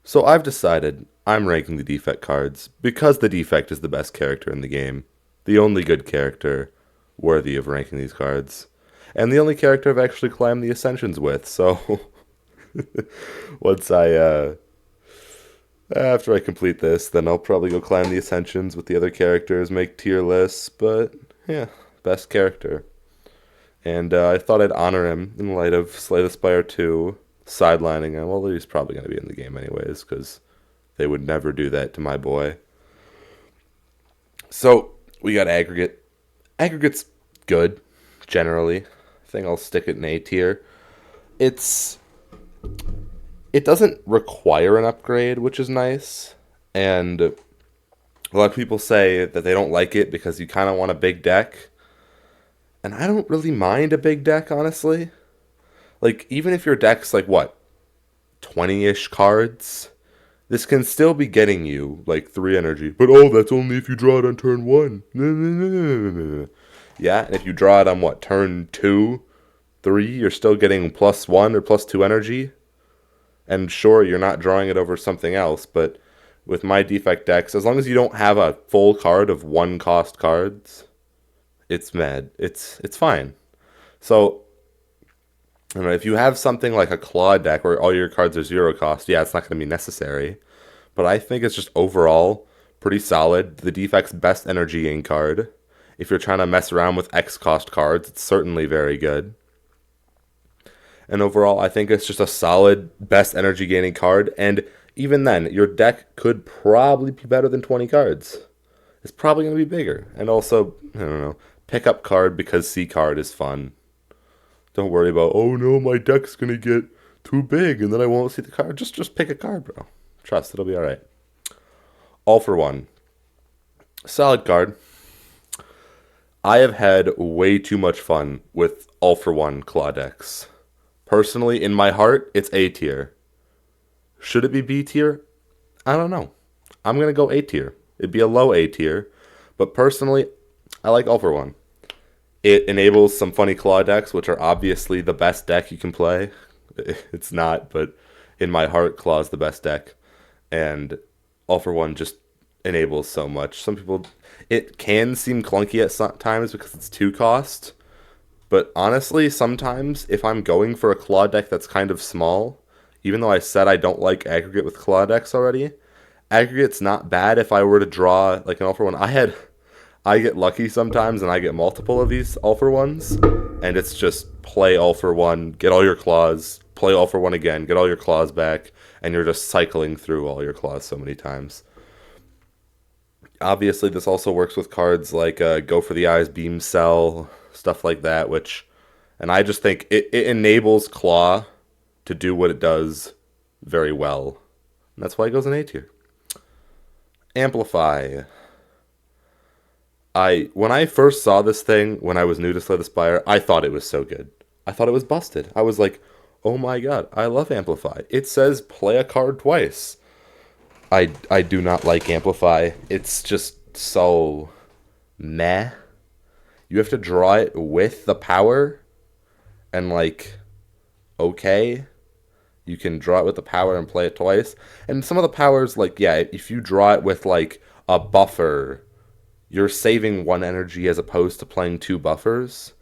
So I've decided I'm ranking the Defect cards because the Defect is the best character in the game, the only good character worthy of ranking these cards, and the only character I've actually climbed the Ascensions with. So once after I complete this, then I'll probably go climb the Ascensions with the other characters, make tier lists. But yeah, best character, and I thought I'd honor him in light of Slay the Spire 2 sidelining him. Well, he's probably going to be in the game anyways, because they would never do that to my boy. So we got aggregate. Aggregate's good, generally. I think I'll stick it in A tier. It's it doesn't require an upgrade, which is nice. And a lot of people say that they don't like it because you kind of want a big deck. And I don't really mind a big deck, honestly. Like, even if your deck's like, what, 20-ish cards? This can still be getting you, like, 3 energy. But, oh, that's only if you draw it on turn 1. Yeah, and if you draw it on, what, turn 2, 3, you're still getting +1 or +2 energy. And sure, you're not drawing it over something else, but with my Defect decks, as long as you don't have a full card of 1-cost cards, it's mad. It's fine. So, I don't know, if you have something like a claw deck where all your cards are 0 cost, yeah, it's not going to be necessary. But I think it's just overall pretty solid. The Defect's best energy gain card. If you're trying to mess around with X cost cards, it's certainly very good. And overall, I think it's just a solid best energy gaining card. And even then, your deck could probably be better than 20 cards. It's probably going to be bigger. And also, I don't know, pick up card because C card is fun. Don't worry about, oh no, my deck's going to get too big and then I won't see the card. Just pick a card, bro. Trust, it'll be alright. All for one. Solid card. I have had way too much fun with all for one claw decks. Personally, in my heart, it's A tier. Should it be B tier? I don't know. I'm going to go A tier. It'd be a low A tier. But personally, I like all for one. It enables some funny claw decks, which are obviously the best deck you can play. It's not, but in my heart, claw is the best deck. And all for one just enables so much. Some people, it can seem clunky at times because it's 2 cost. But honestly, sometimes if I'm going for a claw deck that's kind of small, even though I said I don't like aggregate with claw decks already, aggregate's not bad if I were to draw like an all for one. I get lucky sometimes and I get multiple of these all for ones, and it's just play all for one, get all your claws, play all for one again, get all your claws back, and you're just cycling through all your claws so many times. Obviously, this also works with cards like Go for the Eyes, Beam Cell, stuff like that, and I just think it enables Claw to do what it does very well. And that's why it goes in A tier. Amplify. When I first saw this thing, when I was new to Slay the Spire, I thought it was so good. I thought it was busted. I was like, oh my god, I love Amplify. It says play a card twice. I do not like Amplify. It's just so meh. You have to draw it with the power, and like, okay, you can draw it with the power and play it twice. And some of the powers, like, yeah, if you draw it with like a buffer, you're saving 1 energy as opposed to playing 2 buffers.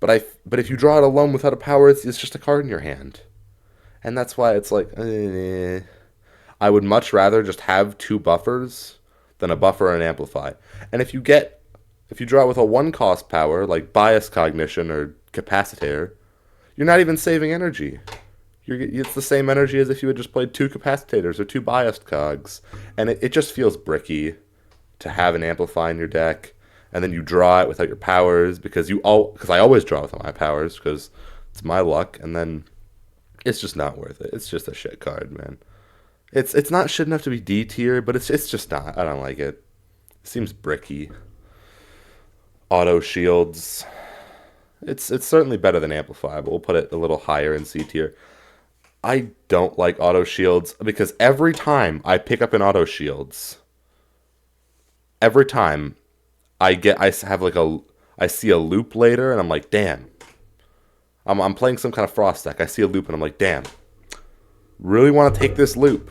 But if you draw it alone without a power, it's just a card in your hand, and that's why it's like, I would much rather just have 2 buffers than a buffer and amplify. And if you draw it with a 1-cost power like Bias Cognition or Capacitator, you're not even saving energy. It's the same energy as if you had just played 2 Capacitators or 2 Biased Cogs, and it just feels bricky to have an amplify in your deck, and then you draw it without your powers because I always draw without my powers because it's my luck, and then it's just not worth it. It's just a shit card, man. It's not shit enough to be D tier, but it's just not. I don't like it. It seems bricky. Auto shields. It's certainly better than amplify, but we'll put it a little higher in C tier. I don't like auto shields because every time I pick up an auto shields, every time I see a loop later, and I'm like, damn. I'm playing some kind of frost deck. I see a loop, and I'm like, damn. Really want to take this loop.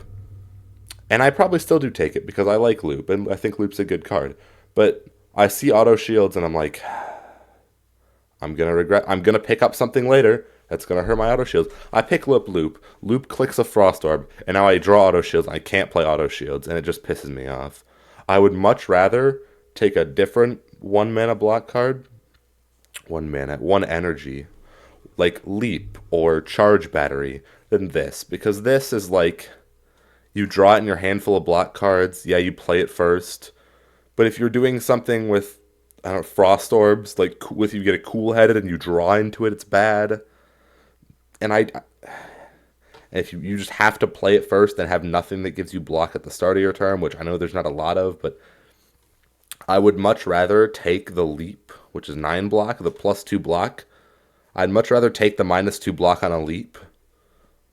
And I probably still do take it because I like Loop, and I think Loop's a good card. But I see auto shields, and I'm like, I'm gonna regret. I'm gonna pick up something later that's gonna hurt my auto shields. I pick up Loop. Loop clicks a Frost Orb, and now I draw auto shields. I can't play auto shields, and it just pisses me off. I would much rather take a different 1 mana block card, 1 mana, 1 energy, like Leap or Charge Battery, than this, because this is like you draw it in your handful of block cards. Yeah, you play it first. But if you're doing something with, I don't know, Frost Orbs, like with you get a Cool Headed and you draw into it, it's bad. And if you just have to play it first and have nothing that gives you block at the start of your turn, which I know there's not a lot of, but I would much rather take the Leap, which is 9 block, the +2 block. I'd much rather take the -2 block on a Leap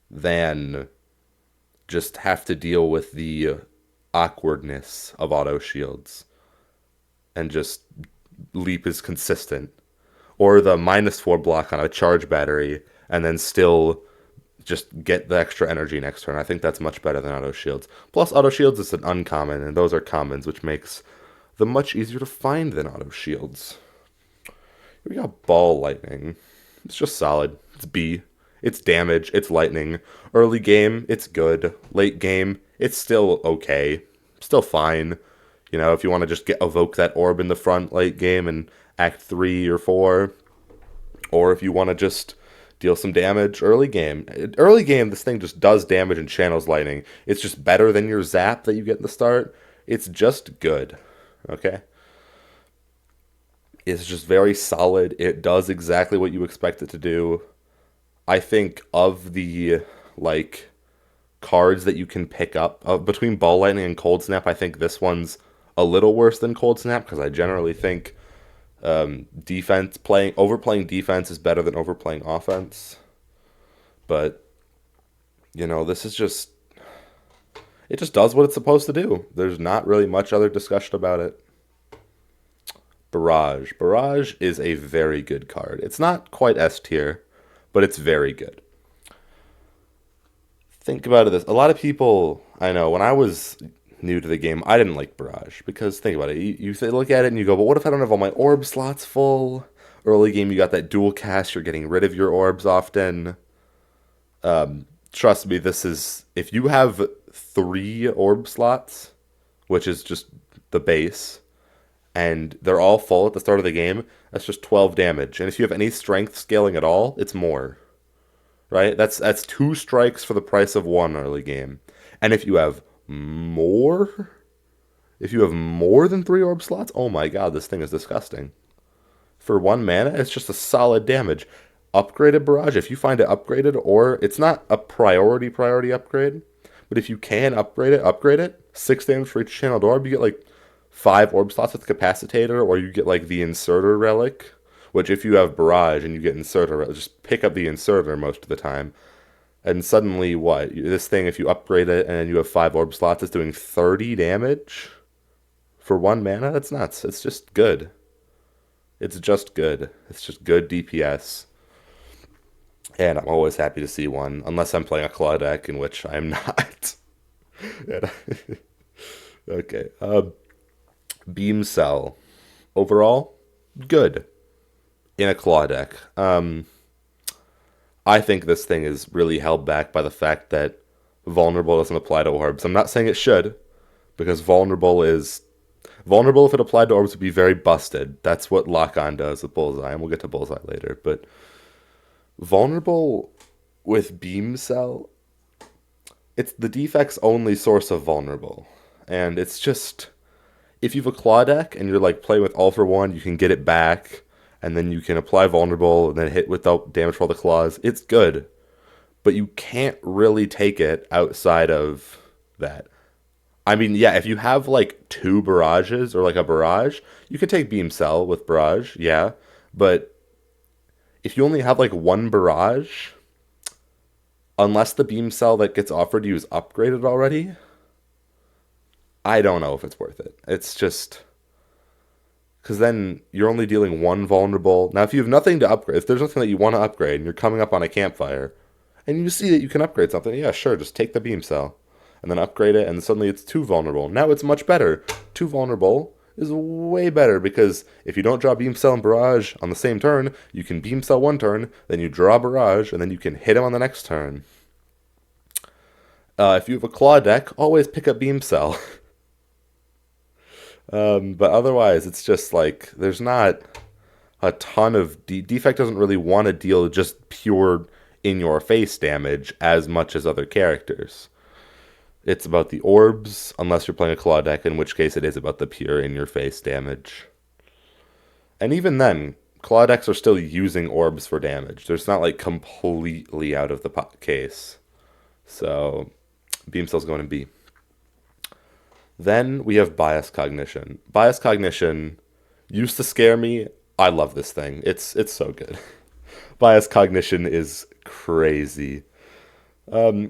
than just have to deal with the awkwardness of auto shields and just Leap is consistent. Or the -4 block on a Charge Battery and then still just get the extra energy next turn. I think that's much better than auto shields. Plus, auto shields is an uncommon, and those are commons, which makes them much easier to find than auto shields. We got Ball Lightning. It's just solid. It's B. It's damage. It's lightning. Early game, it's good. Late game, it's still okay. Still fine. You know, if you want to just evoke that orb in the front late game in Act 3 or 4, or if you want to just deal some damage early game. Early game, this thing just does damage and channels lightning. It's just better than your zap that you get in the start. It's just good. Okay? It's just very solid. It does exactly what you expect it to do. I think of the, like, cards that you can pick up, between Ball Lightning and Cold Snap, I think this one's a little worse than Cold Snap, because I generally think overplaying defense is better than overplaying offense. But, you know, this is just, it just does what it's supposed to do. There's not really much other discussion about it. Barrage. Barrage is a very good card. It's not quite S tier, but it's very good. Think about it this. A lot of people, I know, when I was new to the game, I didn't like Barrage. Because think about it. You look at it and you go, but what if I don't have all my orb slots full? Early game, you got that dual cast. You're getting rid of your orbs often. Trust me, this is... If you have 3 orb slots, which is just the base, and they're all full at the start of the game, that's just 12 damage. And if you have any strength scaling at all, it's more. Right? That's 2 strikes for the price of 1 early game. And if you have more than 3 orb slots, oh my god, this thing is disgusting. For 1 mana, it's just a solid damage. Upgraded Barrage, if you find it upgraded, or it's not a priority upgrade, but if you can upgrade it. 6 damage for each channeled orb, you get like 5 orb slots with Capacitator, or you get like the Inserter Relic, which if you have Barrage and you get Inserter, just pick up the Inserter most of the time. And suddenly, what? This thing, if you upgrade it and you have 5 orb slots, it's doing 30 damage for 1 mana? That's nuts. It's just good. It's just good. It's just good DPS. And I'm always happy to see one, unless I'm playing a claw deck, in which I'm not. Okay. Beam Cell. Overall, good. In a claw deck. I think this thing is really held back by the fact that vulnerable doesn't apply to orbs. I'm not saying it should, because vulnerable if it applied to orbs would be very busted. That's what lock-on does with Bullseye, and we'll get to Bullseye later. But vulnerable with Beam Cell, it's the Defect's only source of vulnerable. And it's just, if you have a claw deck and you're like playing with all for one, you can get it back, and then you can apply vulnerable and then hit without damage for all the claws. It's good. But you can't really take it outside of that. I mean, yeah, if you have like 2 barrages or like a barrage, you can take Beam Cell with barrage, yeah. But if you only have like 1 barrage, unless the Beam Cell that gets offered to you is upgraded already, I don't know if it's worth it. It's just... because then you're only dealing 1 vulnerable. Now, if you have nothing to upgrade, if there's nothing that you want to upgrade, and you're coming up on a campfire, and you see that you can upgrade something, yeah, sure, just take the Beam Cell. and then upgrade it, and suddenly it's 2 vulnerable. Now it's much better. 2 vulnerable is way better because if you don't draw Beam Cell and Barrage on the same turn, you can Beam Cell one turn, then you draw Barrage, and then you can hit him on the next turn. If you have a Claw deck, always pick up Beam Cell. But otherwise, it's just like, there's not a ton of... Defect doesn't really want to deal just pure in-your-face damage as much as other characters. It's about the orbs, unless you're playing a Claw deck, in which case it is about the pure in-your-face damage. And even then, Claw decks are still using orbs for damage. It's not like completely out of the case. So, Beam Cell's going to B. Then we have Bias Cognition. Bias Cognition used to scare me. I love this thing. It's so good. Bias Cognition is crazy. I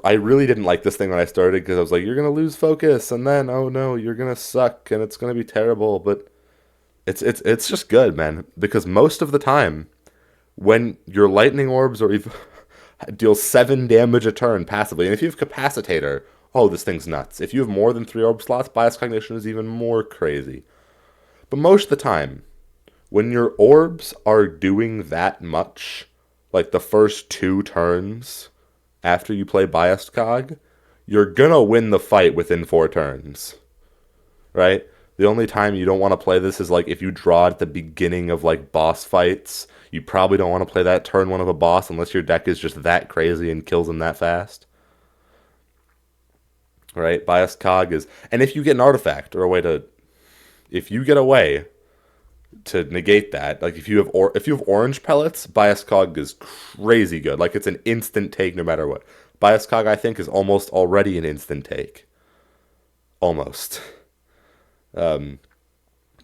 really didn't like this thing when I started because I was like, you're gonna lose focus, and then oh no, you're gonna suck, and it's gonna be terrible. But it's just good, man. Because most of the time, when your lightning orbs or even deal 7 damage a turn passively, and if you have Capacitator, oh, this thing's nuts. If you have more than 3 orb slots, Bias Cognition is even more crazy. But most of the time, when your orbs are doing that much, like the first 2 turns after you play Biased Cog, you're gonna win the fight within 4 turns. Right? The only time you don't want to play this is like if you draw at the beginning of like boss fights. You probably don't want to play that turn 1 of a boss unless your deck is just that crazy and kills him that fast. Right? Biased Cog is... And if you get an artifact or a way to... If you get a way to negate that, like if you have orange pellets, Biased Cog is crazy good. Like it's an instant take no matter what. Biased Cog, I think, is almost already an instant take. Almost. But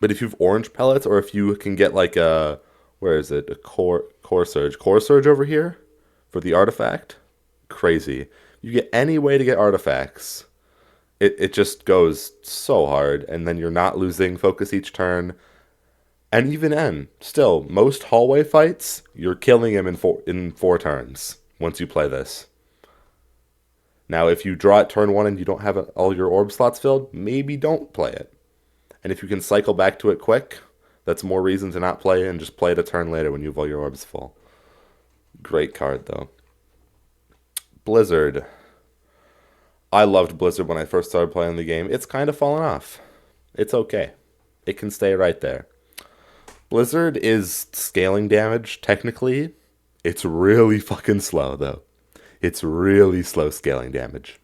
if you have orange pellets, or if you can get like a... Where is it? A core surge. Core surge over here for the artifact. Crazy. You get any way to get artifacts. It just goes so hard, and then you're not losing focus each turn. And even then, still, most hallway fights, you're killing him in 4 turns once you play this. Now, if you draw it turn 1 and you don't have all your orb slots filled, maybe don't play it. And if you can cycle back to it quick, that's more reason to not play it and just play it a turn later when you have all your orbs full. Great card, though. Blizzard. I loved Blizzard when I first started playing the game. It's kind of fallen off. It's okay. It can stay right there. Blizzard is scaling damage, technically. It's really fucking slow, though. It's really slow scaling damage.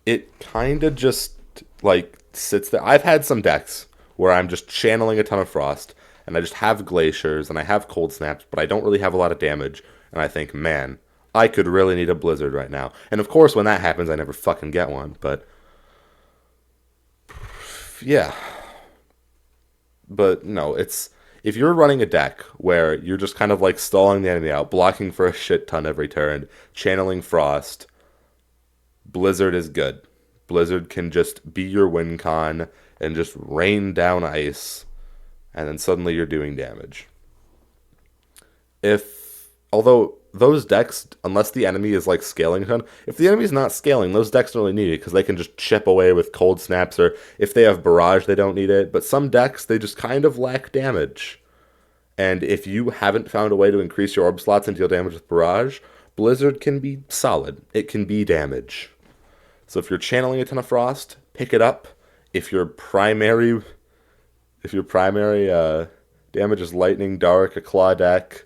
It kind of just, like, sits there. I've had some decks where I'm just channeling a ton of Frost, and I just have Glaciers, and I have Cold Snaps, but I don't really have a lot of damage, and I think, man, I could really need a Blizzard right now. And of course, when that happens, I never fucking get one, but... Yeah. But, no, it's... If you're running a deck where you're just kind of, like, stalling the enemy out, blocking for a shit ton every turn, channeling Frost, Blizzard is good. Blizzard can just be your win con and just rain down ice, and then suddenly you're doing damage. Although those decks, unless the enemy is like scaling a ton, if the enemy's not scaling, those decks don't really need it because they can just chip away with Cold Snaps, or if they have Barrage, they don't need it. But some decks, they just kind of lack damage. And if you haven't found a way to increase your orb slots and deal damage with Barrage, Blizzard can be solid. It can be damage. So if you're channeling a ton of Frost, pick it up. If your primary damage is Lightning, Dark, a Claw deck,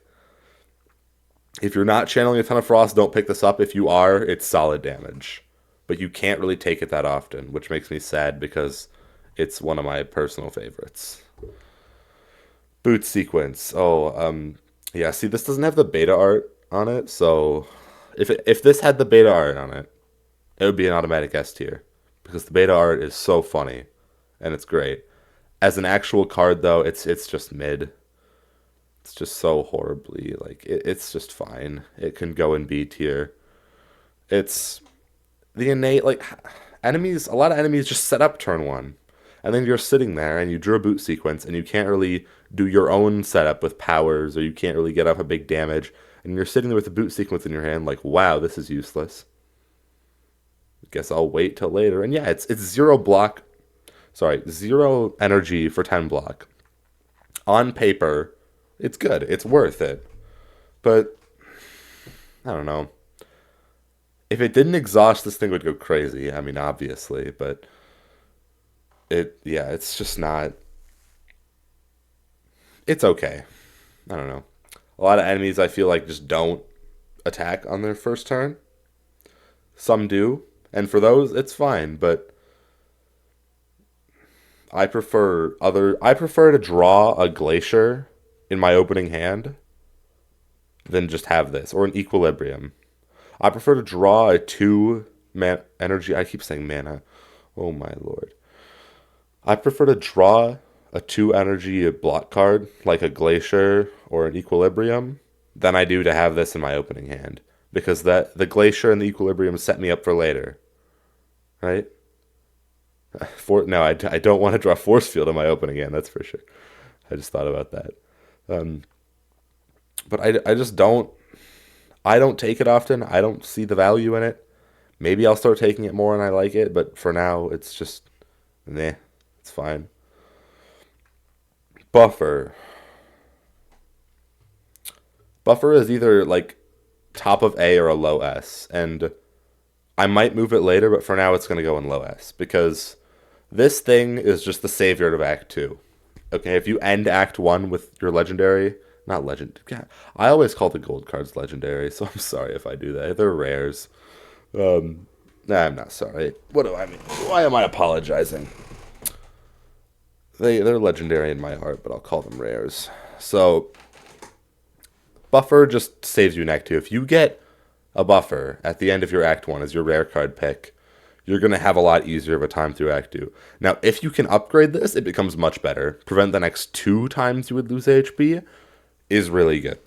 if you're not channeling a ton of Frost, don't pick this up. If you are, it's solid damage. But you can't really take it that often, which makes me sad because it's one of my personal favorites. Boot Sequence. Yeah, see, this doesn't have the beta art on it, so if this had the beta art on it, it would be an automatic S tier. Because the beta art is so funny, and it's great. As an actual card, though, it's just mid. It's just so horribly, like, it's just fine. It can go in B tier. It's the innate, like, enemies, a lot of enemies just set up turn 1. And then you're sitting there, and you drew a Boot Sequence, and you can't really do your own setup with powers, or you can't really get up a big damage. And you're sitting there with a Boot Sequence in your hand, like, wow, this is useless. guess I'll wait till later. And yeah, it's zero block. Sorry, zero energy for 10 block. On paper, it's good. It's worth it. But I don't know. If it didn't exhaust, this thing would go crazy. I mean, obviously, but it's just not. It's okay. I don't know. A lot of enemies I feel like just don't attack on their first turn. Some do, and for those it's fine, but I prefer to draw a glacier in my opening hand than just have this or an equilibrium. I prefer to draw a two man energy. I keep saying mana. Oh my lord. I prefer to draw a two energy block card like a glacier or an equilibrium than I do to have this in my opening hand because that the glacier and the equilibrium set me up for later, right? No, I don't want to draw force field in my opening hand. That's for sure. I just thought about that. Um, but I just don't. I don't take it often. I don't see the value in it. Maybe I'll start taking it more and I like it, but for now, it's just, nah, it's fine. Buffer. Buffer is either like top of A or a low S, and I might move it later, but for now, it's going to go in low S because this thing is just the savior of Act 2. Okay, if you end Act 1 with your legendary, not legend. God, I always call the gold cards legendary, so I'm sorry if I do that. They're rares. Nah, I'm not sorry. What do I mean? Why am I apologizing? They're legendary in my heart, but I'll call them rares. So, buffer just saves you in Act 2. If you get a buffer at the end of your Act 1 as your rare card pick, you're going to have a lot easier of a time through Act 2. Now, if you can upgrade this, it becomes much better. Prevent the next 2 times you would lose HP is really good.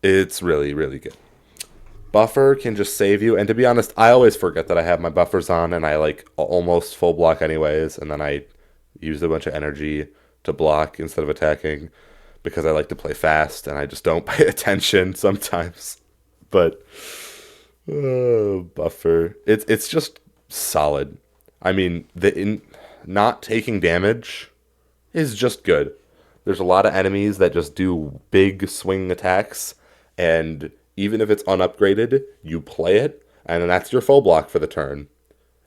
It's really, really good. Buffer can just save you, and to be honest, I always forget that I have my buffers on, and I like almost full block anyways, and then I use a bunch of energy to block instead of attacking, because I like to play fast, and I just don't pay attention sometimes. But, buffer. It's just solid. I mean, not taking damage is just good. There's a lot of enemies that just do big swing attacks, and even if it's unupgraded, you play it, and then that's your full block for the turn.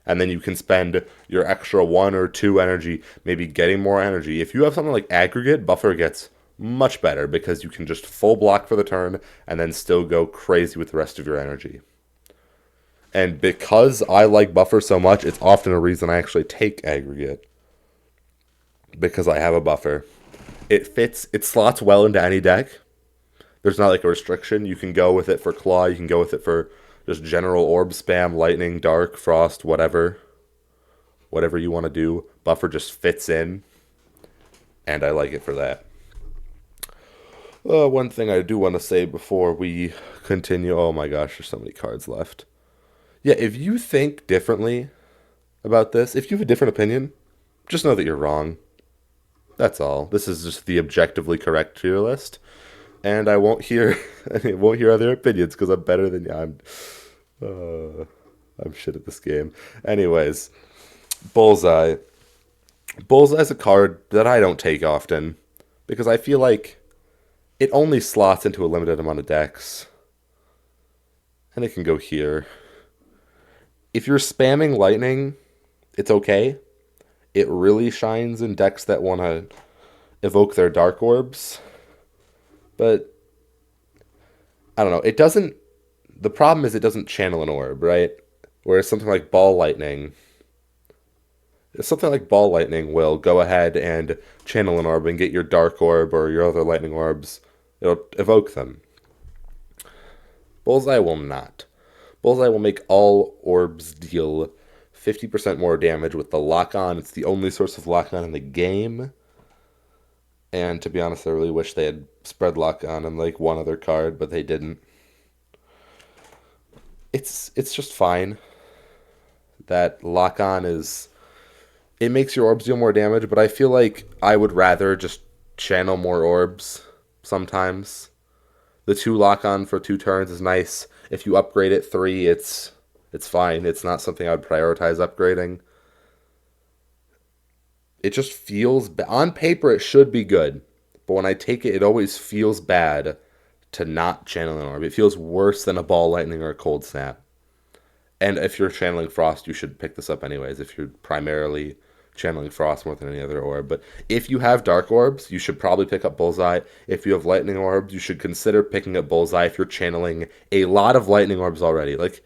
And then you can spend your extra 1 or 2 energy, maybe getting more energy. If you have something like aggregate, buffer gets much better because you can just full block for the turn and then still go crazy with the rest of your energy. And because I like buffer so much, it's often a reason I actually take aggregate. Because I have a buffer. It slots well into any deck. There's not like a restriction. You can go with it for claw, you can go with it for just general orb spam, lightning, dark, frost, whatever. Whatever you want to do. Buffer just fits in. And I like it for that. One thing I do want to say before we continue. Oh my gosh, there's so many cards left. Yeah, if you think differently about this, if you have a different opinion, just know that you're wrong. That's all. This is just the objectively correct tier list. And I won't hear other opinions because I'm better than you. I'm shit at this game. Anyways, Bullseye. Bullseye's a card that I don't take often because I feel like it only slots into a limited amount of decks. And it can go here. If you're spamming lightning, it's okay. It really shines in decks that want to evoke their dark orbs. But, I don't know. It doesn't... The problem is it doesn't channel an orb, right? Whereas something like Ball Lightning... Something like Ball Lightning will go ahead and channel an orb and get your dark orb or your other lightning orbs. It'll evoke them. Bullseye will not. Bullseye will make all orbs deal 50% more damage with the lock-on. It's the only source of lock-on in the game. And to be honest, I really wish they had spread lock-on in like one other card, but they didn't. It's just fine. That lock-on is... It makes your orbs deal more damage, but I feel like I would rather just channel more orbs sometimes. The 2 lock-on for 2 turns is nice. If you upgrade it 3, it's fine. It's not something I'd prioritize upgrading. It just feels on paper it should be good, but when I take it, it always feels bad to not channel an orb. It feels worse than a ball lightning or a cold snap. And if you're channeling Frost, you should pick this up anyways, if you're primarily channeling Frost more than any other orb. But if you have Dark Orbs, you should probably pick up Bullseye. If you have Lightning Orbs, you should consider picking up Bullseye if you're channeling a lot of Lightning Orbs already. Like,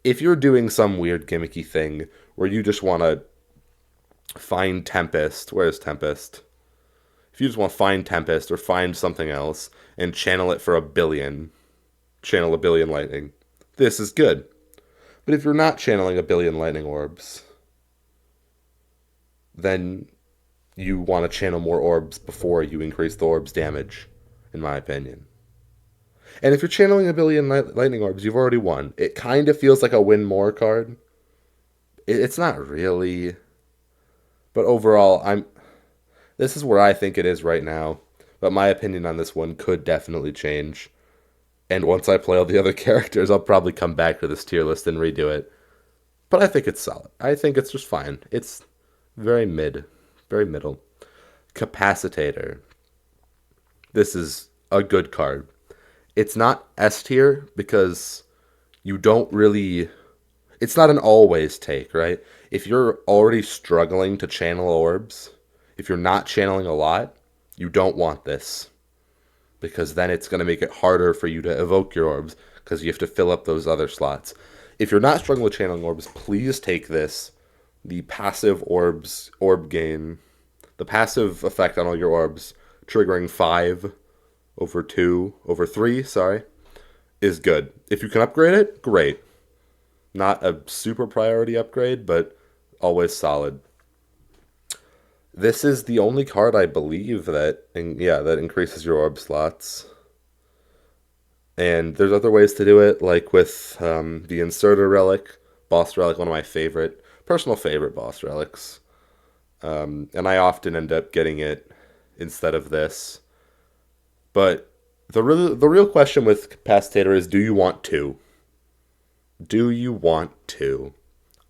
if you're doing some weird gimmicky thing where you just want to find Tempest, where's Tempest? If you just want to find Tempest or find something else and channel it for channel a billion lightning, this is good. But if you're not channeling a billion lightning orbs, then you want to channel more orbs before you increase the orb's damage, in my opinion. And if you're channeling a billion lightning orbs, you've already won. It kind of feels like a win more card. It's not really. But overall, this is where I think it is right now. But my opinion on this one could definitely change. And once I play all the other characters, I'll probably come back to this tier list and redo it. But I think it's solid. I think it's just fine. It's very middle. Capacitator. This is a good card. It's not S tier because you don't really... It's not an always take, right? If you're already struggling to channel orbs, if you're not channeling a lot, you don't want this. Because then it's going to make it harder for you to evoke your orbs, because you have to fill up those other slots. If you're not struggling with channeling orbs, please take this. The passive orb gain, the passive effect on all your orbs, triggering 5 over 2, over 3, is good. If you can upgrade it, great. Not a super priority upgrade, but always solid. This is the only card I believe that increases your orb slots. And there's other ways to do it, like with the Inserter Relic, Boss Relic, one of my personal favorite Boss Relics. And I often end up getting it instead of this. But the real question with Capacitator is, do you want 2? Do you want 2?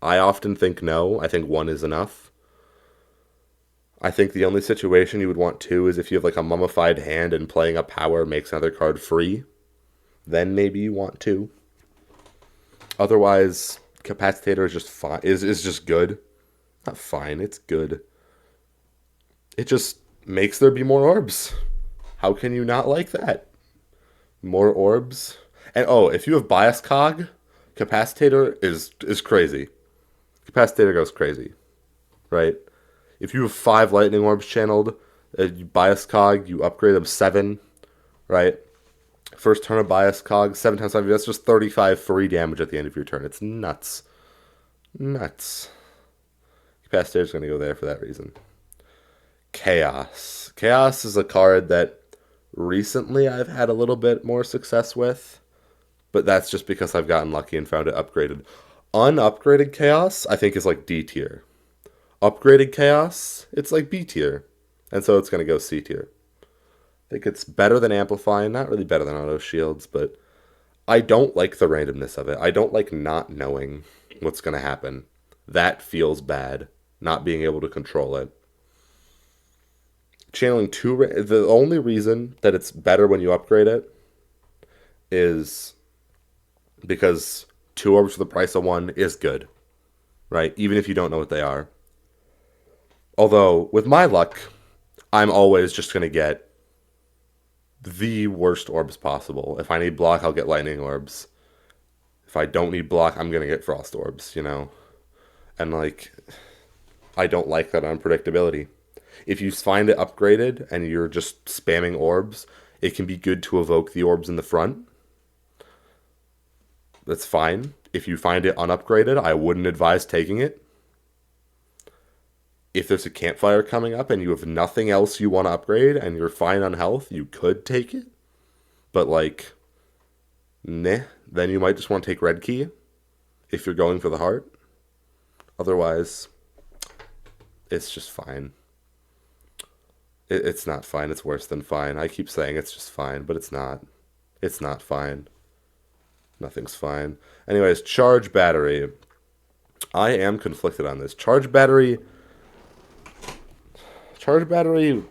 I often think no. I think 1 is enough. I think the only situation you would want 2 is if you have like a mummified hand and playing a power makes another card free. Then maybe you want 2. Otherwise, Capacitator is just fine. Is just good. Not fine, it's good. It just makes there be more orbs. How can you not like that? More orbs. And if you have Bias Cog, Capacitator is crazy. Capacitator goes crazy. Right? If you have 5 lightning orbs channeled, you Bias Cog, you upgrade them 7, right? First turn of Bias Cog, 7 times 5, that's just 35 free damage at the end of your turn. It's nuts. Nuts. Capacitator's going to go there for that reason. Chaos. Chaos is a card that recently I've had a little bit more success with, but that's just because I've gotten lucky and found it upgraded. Unupgraded Chaos, I think, is like D tier. Upgraded Chaos, it's like B tier. And so it's going to go C tier. I think it's better than Amplifying, not really better than Auto Shields, but I don't like the randomness of it. I don't like not knowing what's going to happen. That feels bad, not being able to control it. Channeling 2, the only reason that it's better when you upgrade it is because 2 orbs for the price of 1 is good, right? Even if you don't know what they are. Although, with my luck, I'm always just going to get the worst orbs possible. If I need block, I'll get lightning orbs. If I don't need block, I'm going to get frost orbs, And, I don't like that unpredictability. If you find it upgraded and you're just spamming orbs, it can be good to evoke the orbs in the front. That's fine. If you find it unupgraded, I wouldn't advise taking it. If there's a campfire coming up and you have nothing else you want to upgrade and you're fine on health, you could take it. But then you might just want to take red key if you're going for the heart. Otherwise, it's just fine. It's not fine. It's worse than fine. I keep saying it's just fine, but it's not. It's not fine. Nothing's fine. Anyways, charge battery. I am conflicted on this. Charge battery. Charge battery.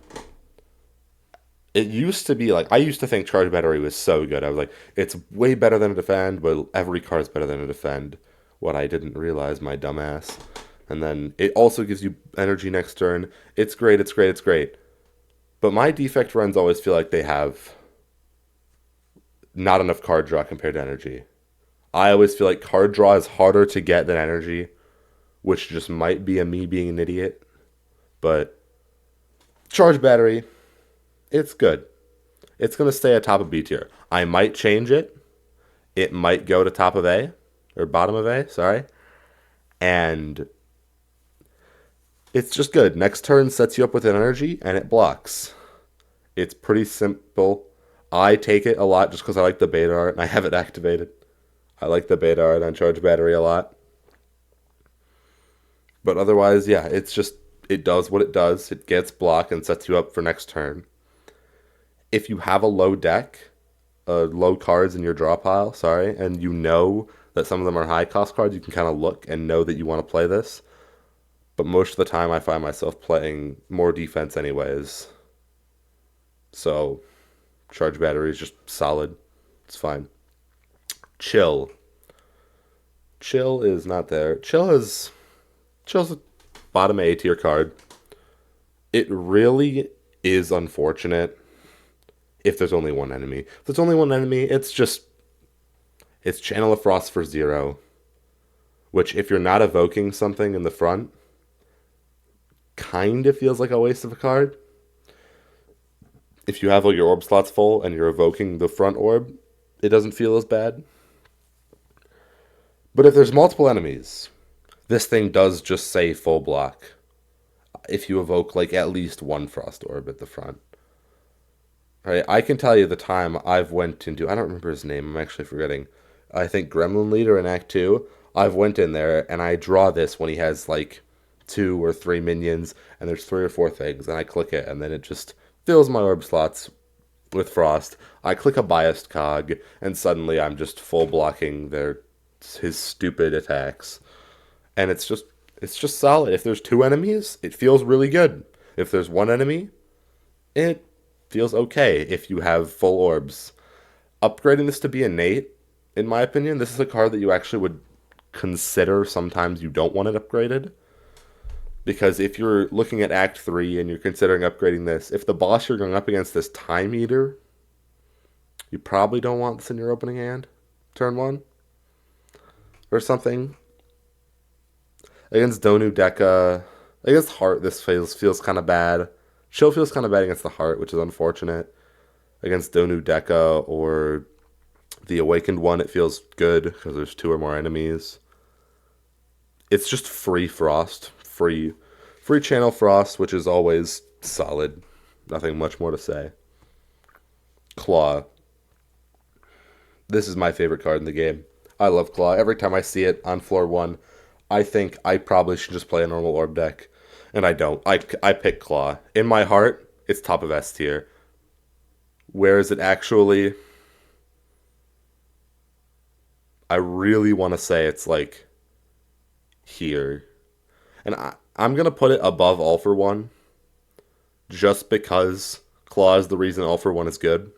It used to be like I used to think charge battery was so good. I was like, it's way better than a defend, but every card is better than a defend. What I didn't realize, my dumbass. And then it also gives you energy next turn. It's great. It's great. It's great. But my defect runs always feel like they have not enough card draw compared to energy. I always feel like card draw is harder to get than energy, which just might be a me being an idiot. But charge battery, it's good. It's going to stay at top of B tier. I might change it. It might go to top of A, or bottom of A, sorry. And it's just good. Next turn sets you up with an energy, and it blocks. It's pretty simple. I take it a lot just because I like the beta art, and I have it activated. I like the beta art on charge battery a lot. But otherwise, yeah, it's just, it does what it does. It gets block and sets you up for next turn. If you have a low deck, low cards in your draw pile, sorry, and you know that some of them are high cost cards, you can kind of look and know that you want to play this. But most of the time I find myself playing more defense anyways. So, charge battery is just solid. It's fine. Chill. Chill is not there. Chill's a bottom A tier card. It really is unfortunate if there's only one enemy. If there's only one enemy, it's Channel of Frost for 0. Which, if you're not evoking something in the front, kind of feels like a waste of a card. If you have all your orb slots full and you're evoking the front orb, it doesn't feel as bad. But if there's multiple enemies, this thing does just say full block. If you evoke like at least one frost orb at the front. Right, I can tell you the time I've went into, I don't remember his name, I'm actually forgetting. I think Gremlin Leader in Act 2. I've went in there and I draw this when he has like 2 or 3 minions and there's 3 or 4 things and I click it and then it just fills my orb slots with frost. I click a biased cog and suddenly I'm just full blocking his stupid attacks. And it's just solid. If there's 2 enemies, it feels really good. If there's 1 enemy, it feels okay if you have full orbs. Upgrading this to be innate, in my opinion, this is a card that you actually would consider sometimes you don't want it upgraded. Because if you're looking at Act 3 and you're considering upgrading this, if the boss you're going up against is Time Eater, you probably don't want this in your opening hand, turn 1. Or something. Against Donu Deka, against Heart, this feels kind of bad. Chill feels kind of bad against the Heart, which is unfortunate. Against Donu Deka or the Awakened one, it feels good because there's 2 or more enemies. It's just free Frost. Free Channel Frost, which is always solid. Nothing much more to say. Claw. This is my favorite card in the game. I love Claw. Every time I see it on floor 1, I think I probably should just play a normal orb deck. And I don't. I pick Claw. In my heart, it's top of S tier. Where is it actually? I really want to say it's like here. And I'm going to put it above All for One. Just because Claw is the reason All for One is good.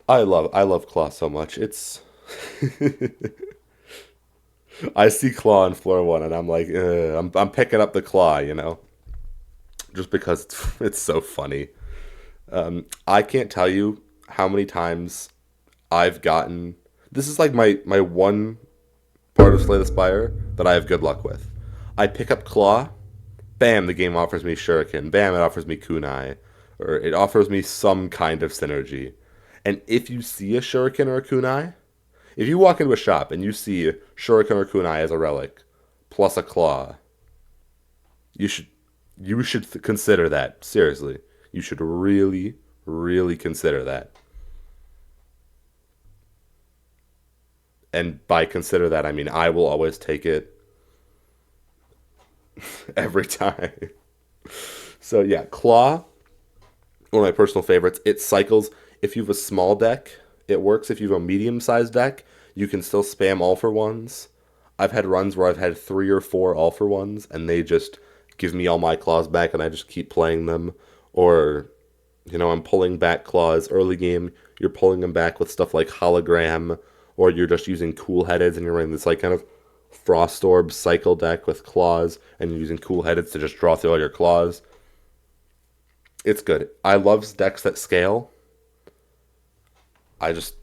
I love Claw so much. It's I see Claw on floor 1 and I'm like, I'm picking up the Claw, you know? Just because it's so funny. I can't tell you how many times I've gotten... This is like my one part of Slay the Spire that I have good luck with. I pick up Claw, bam, the game offers me Shuriken, bam, it offers me Kunai, or it offers me some kind of synergy. And if you see a Shuriken or a Kunai, if you walk into a shop and you see a Shuriken or Kunai as a relic, plus a Claw, you should consider that. Seriously. You should really, really consider that. And by consider that, I mean I will always take it every time. So yeah, Claw, one of my personal favorites. It cycles. If you have a small deck, It works if you have a medium-sized deck. You can still spam all for ones. I've had runs where I've had 3 or 4 all for ones, and they just give me all my claws back, and I just keep playing them. Or, I'm pulling back claws early game. You're pulling them back with stuff like hologram, or you're just using cool headeds, and you're running this like kind of frost orb cycle deck with claws, and you're using cool headeds to just draw through all your claws. It's good. I love decks that scale. I just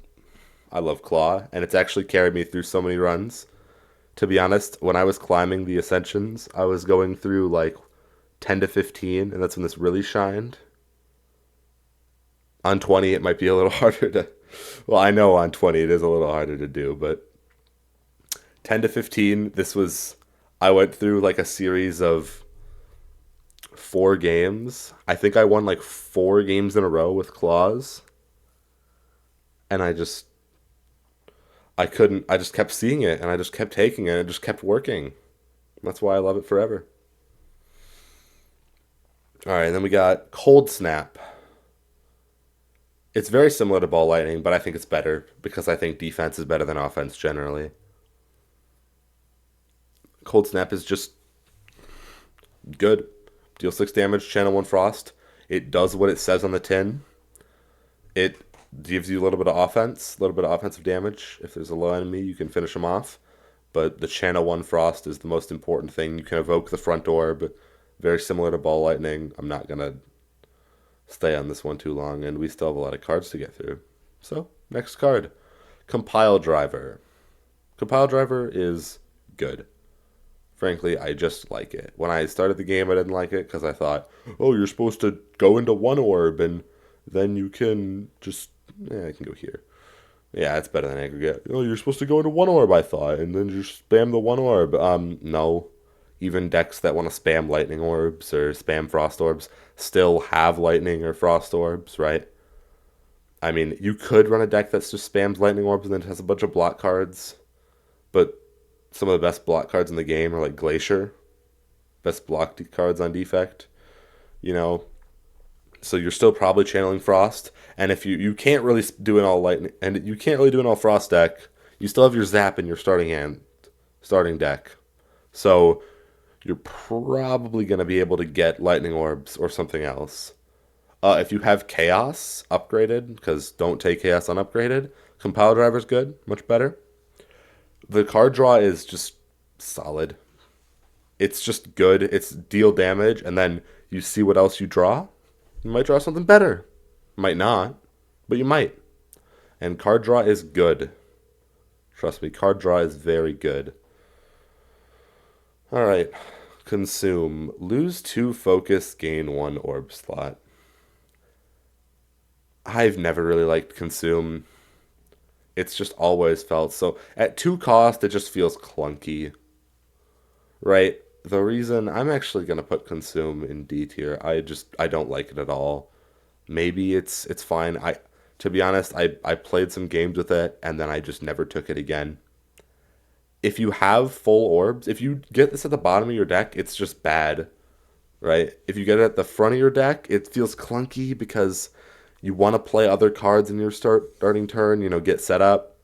I love claw, and it's actually carried me through so many runs. To be honest, when I was climbing the ascensions, I was going through like 10 to 15, and that's when this really shined. On 20, it might be a little harder to. Well, I know on 20 it is a little harder to do, but 10 to 15, this was. I went through like a series of 4 games. I think I won like 4 games in a row with claws, and I couldn't. I just kept seeing it, and I just kept taking it, and it just kept working. That's why I love it forever. All right, and then we got Cold Snap. It's very similar to Ball Lightning, but I think it's better because I think defense is better than offense generally. Cold Snap is just good. Deal 6 damage, channel 1 frost. It does what it says on the tin. It gives you a little bit of offense, a little bit of offensive damage. If there's a low enemy, you can finish them off. But the channel 1 frost is the most important thing. You can evoke the front orb. Very similar to Ball Lightning. I'm not going to stay on this one too long, and we still have a lot of cards to get through. So, next card. Compile Driver. Compile Driver is good. Frankly, I just like it. When I started the game, I didn't like it because I thought, oh, you're supposed to go into one orb and then you can just, I can go here. Yeah, it's better than aggregate. Oh, you're supposed to go into one orb, I thought, and then just spam the one orb. No. Even decks that want to spam lightning orbs or spam frost orbs still have lightning or frost orbs, right? I mean, you could run a deck that just spams lightning orbs and then has a bunch of block cards, but some of the best block cards in the game are like Glacier, best block cards on Defect, you know. So you're still probably channeling Frost, and if you can't really do an all lightning, and you can't really do an all Frost deck, you still have your Zap in your starting deck. So you're probably going to be able to get lightning orbs or something else. If you have Chaos upgraded, because don't take Chaos unupgraded, Compile Driver's good, much better. The card draw is just solid. It's just good. It's deal damage, and then you see what else you draw. You might draw something better. Might not, but you might. And card draw is good. Trust me, card draw is very good. Alright. Consume. Lose 2 focus, gain 1 orb slot. I've never really liked Consume. It's just always felt so. At 2 cost, it just feels clunky. Right? The reason I'm actually gonna put Consume in D tier, I don't like it at all. Maybe it's fine. To be honest, I played some games with it and then I just never took it again. If you have full orbs, if you get this at the bottom of your deck, it's just bad. Right? If you get it at the front of your deck, it feels clunky because you want to play other cards in your starting turn, get set up,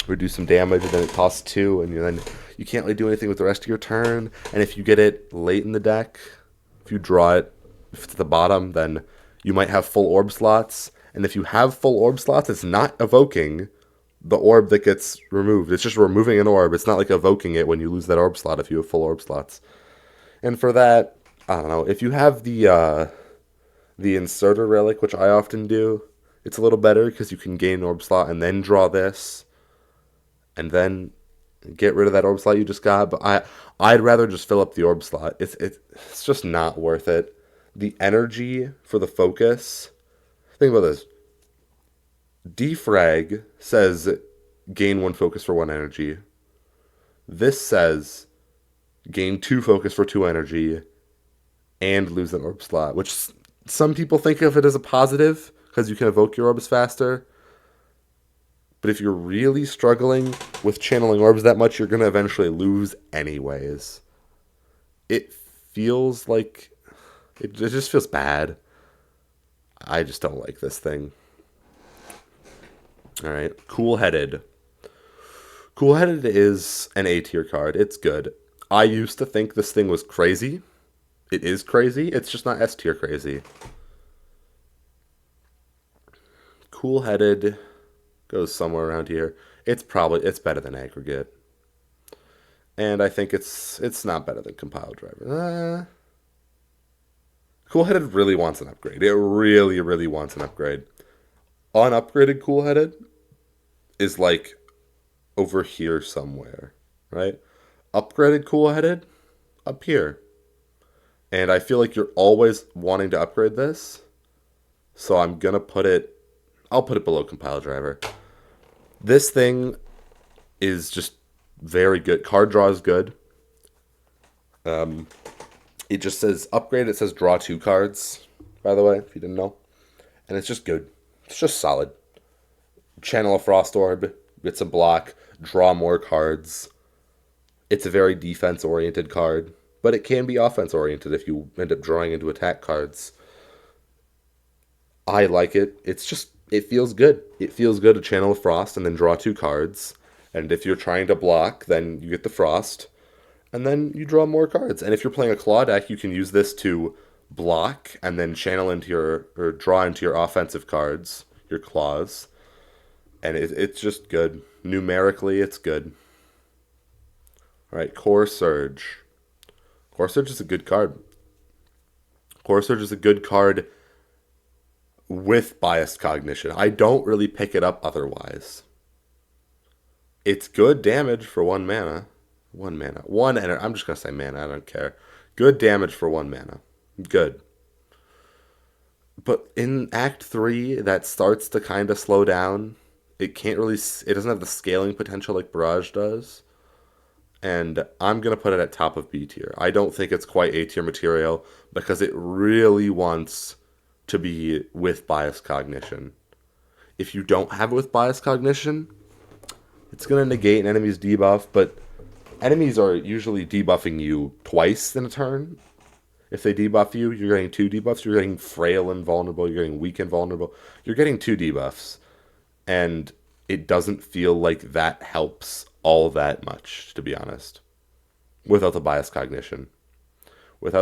or do some damage, and then it costs 2, and then you can't really do anything with the rest of your turn. And if you get it late in the deck, if you draw it to the bottom, then you might have full orb slots. And if you have full orb slots, it's not evoking the orb that gets removed. It's just removing an orb. It's not like evoking it when you lose that orb slot if you have full orb slots. And for that, I don't know, if you have the inserter relic, which I often do, it's a little better because you can gain an orb slot and then draw this and then get rid of that orb slot you just got. But I'd rather just fill up the orb slot. It's just not worth it. The energy for the focus. Think about this. Defrag says gain 1 focus for 1 energy. This says gain 2 focus for 2 energy and lose an orb slot, which some people think of it as a positive because you can evoke your orbs faster. But if you're really struggling with channeling orbs that much, you're going to eventually lose anyways. It feels like... It just feels bad. I just don't like this thing. All right. Cool Headed. Cool Headed is an A tier card. It's good. I used to think this thing was crazy. It is crazy. It's just not S tier crazy. Cool Headed goes somewhere around here. It's better than Aggregate. And I think it's not better than Compile Driver. Cool Headed really wants an upgrade. It really, really wants an upgrade. Unupgraded Cool Headed is like over here somewhere, right? Upgraded Cool Headed up here. And I feel like you're always wanting to upgrade this. So I'll put it below Compile Driver. This thing is just very good. Card draw is good. It just says upgrade. It says draw 2 cards, by the way, if you didn't know. And it's just good. It's just solid. Channel a Frost Orb. It's a block. Draw more cards. It's a very defense-oriented card. But it can be offense-oriented if you end up drawing into attack cards. I like it. It feels good. It feels good to channel a Frost and then draw 2 cards. And if you're trying to block, then you get the Frost. And then you draw more cards. And if you're playing a claw deck, you can use this to block and then channel into or draw into your offensive cards, your claws. And it's just good. Numerically, it's good. All right, Core Surge. Core Surge is a good card. Core Surge is a good card with Biased Cognition. I don't really pick it up otherwise. It's good damage for 1 mana. 1 mana. I'm just going to say mana, I don't care. Good damage for 1 mana. Good. But in Act 3, that starts to kind of slow down. It doesn't have the scaling potential like Barrage does. And I'm going to put it at top of B tier. I don't think it's quite A tier material because it really wants to be with Biased Cognition. If you don't have it with Biased Cognition, it's going to negate an enemy's debuff, but enemies are usually debuffing you twice in a turn. If they debuff you, you're getting 2 debuffs. You're getting frail and vulnerable. You're getting weak and vulnerable. You're getting 2 debuffs. And it doesn't feel like that helps all that much, to be honest. Without the Biased Cognition. With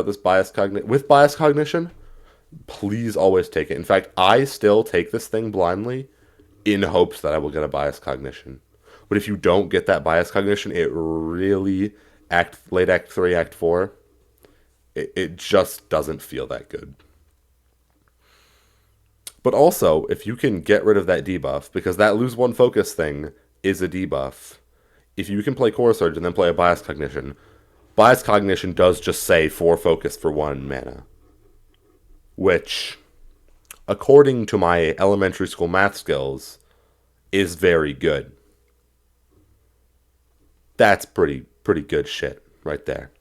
Biased Cognition, please always take it. In fact, I still take this thing blindly in hopes that I will get a Biased Cognition. But if you don't get that Biased Cognition, it really, late Act 3, Act 4, it just doesn't feel that good. But also, if you can get rid of that debuff, because that lose 1 focus thing is a debuff, if you can play Core Surge and then play a Biased Cognition does just say 4 focus for 1 mana. Which, according to my elementary school math skills, is very good. That's pretty good shit right there.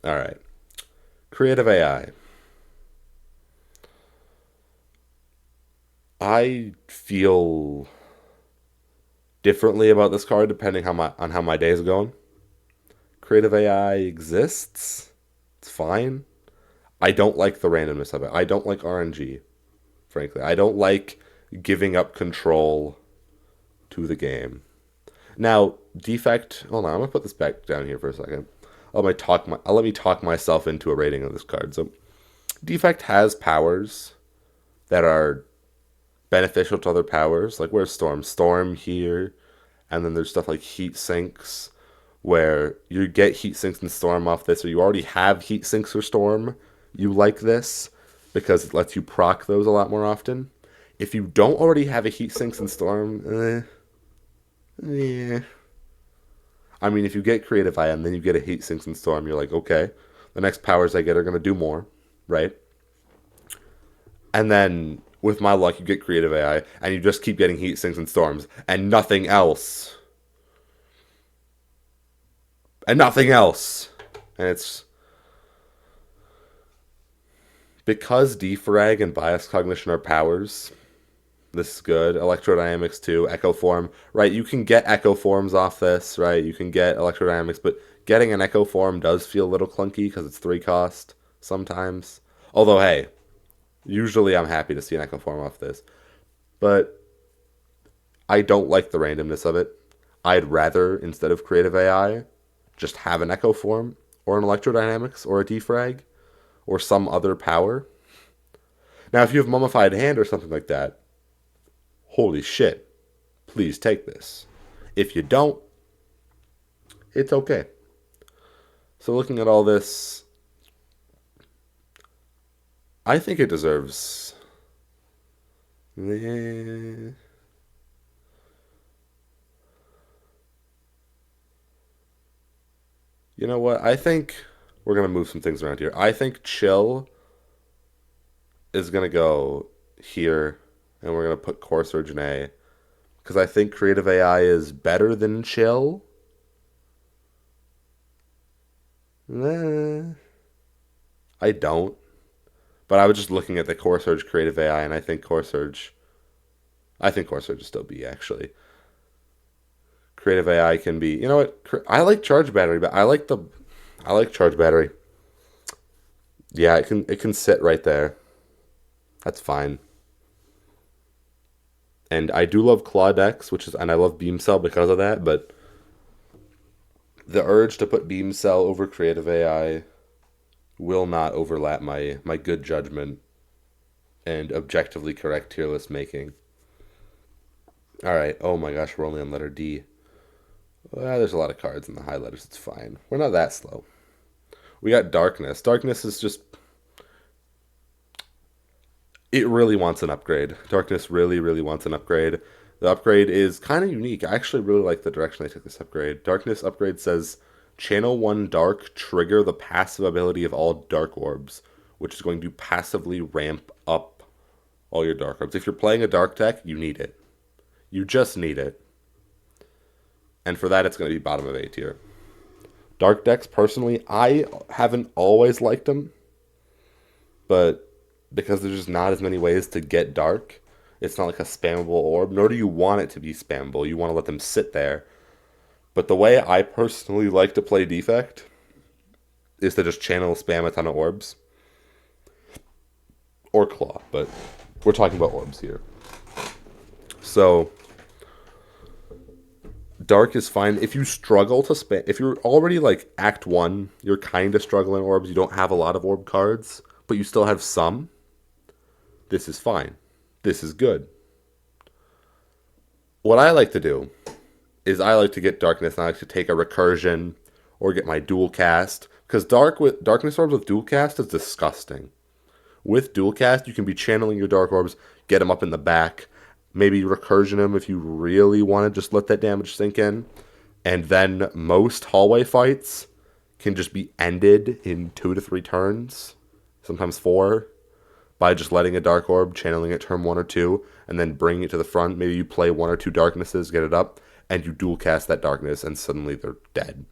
All right. Creative AI. I feel differently about this card depending on how my day's going. Creative AI exists. It's fine. I don't like the randomness of it. I don't like RNG, frankly. I don't like giving up control to the game. Now, Defect... Hold on, I'm going to put this back down here for a second. I'll let me talk myself into a rating of this card. So, Defect has powers that are beneficial to other powers. Like, where's Storm? Storm here. And then there's stuff like Heat Sinks, where you get Heat Sinks and Storm off this, or you already have Heat Sinks or Storm. You like this because it lets you proc those a lot more often. If you don't already have a Heat Sinks and Storm, yeah. I mean, if you get Creative AI and then you get a Heat Sinks and Storm, you're like, okay, the next powers I get are going to do more, right? And then, with my luck, you get Creative AI, and you just keep getting Heat Sinks and Storms, and nothing else. And nothing else. And it's... Because Defrag and Biased Cognition are powers... This is good. Electrodynamics too. Echo Form. Right, you can get Echo Forms off this, right? You can get Electrodynamics, but getting an Echo Form does feel a little clunky because it's 3 cost sometimes. Although, hey, usually I'm happy to see an Echo Form off this. but I don't like the randomness of it. I'd rather, instead of creative AI, just have an echo form or an electrodynamics or a defrag or some other power. Now, if you have mummified hand or something like that, holy shit, please take this. If you don't, it's okay. So looking at all this, I think it deserves... You know what? I think we're going to move some things around here. I think chill is going to go here, and we're going to put Core Surge in A. Because I think creative AI is better than chill. I don't. But I was just looking at the Core Surge creative AI, and I think Core Surge is still B, actually. Creative AI can be... You know what? I like Charge Battery, but I like Charge Battery. Yeah, it can sit right there. That's fine. And I do love Claw Decks, and I love Beam Cell because of that, but the urge to put Beam Cell over Creative AI will not overlap my good judgment and objectively correct tier list making. Alright, oh my gosh, we're only on letter D. Well, there's a lot of cards in the high letters, it's fine. We're not that slow. We got Darkness. Darkness is just... It really wants an upgrade. Darkness really, really wants an upgrade. The upgrade is kind of unique. I actually really like the direction they took this upgrade. Darkness upgrade says, Channel 1 Dark, trigger the passive ability of all Dark Orbs, which is going to passively ramp up all your Dark Orbs. If you're playing a Dark deck, you need it. You just need it. And for that, it's going to be bottom of A tier. Dark decks, personally, I haven't always liked them, but because there's just not as many ways to get dark, it's not like a spammable orb, nor do you want it to be spammable. You want to let them sit there. But the way I personally like to play Defect is to just channel spam a ton of orbs. Or Claw, but we're talking about orbs here. So, Dark is fine. If you struggle to spam... If you're already, like, Act 1, you're kind of struggling orbs, you don't have a lot of orb cards, but you still have some, this is fine. This is good. What I like to do is I like to get Darkness, and I like to take a Recursion or get my Dual Cast, because Darkness Orbs with Dual Cast is disgusting. With Dual Cast, you can be channeling your Dark Orbs, get them up in the back, maybe Recursion them if you really want to just let that damage sink in, and then most hallway fights can just be ended in 2 to 3 turns, sometimes 4, by just letting a Dark Orb, channeling it turn 1 or 2, and then bringing it to the front. Maybe you play 1 or 2 Darknesses, get it up, and you dual cast that Darkness, and suddenly they're dead.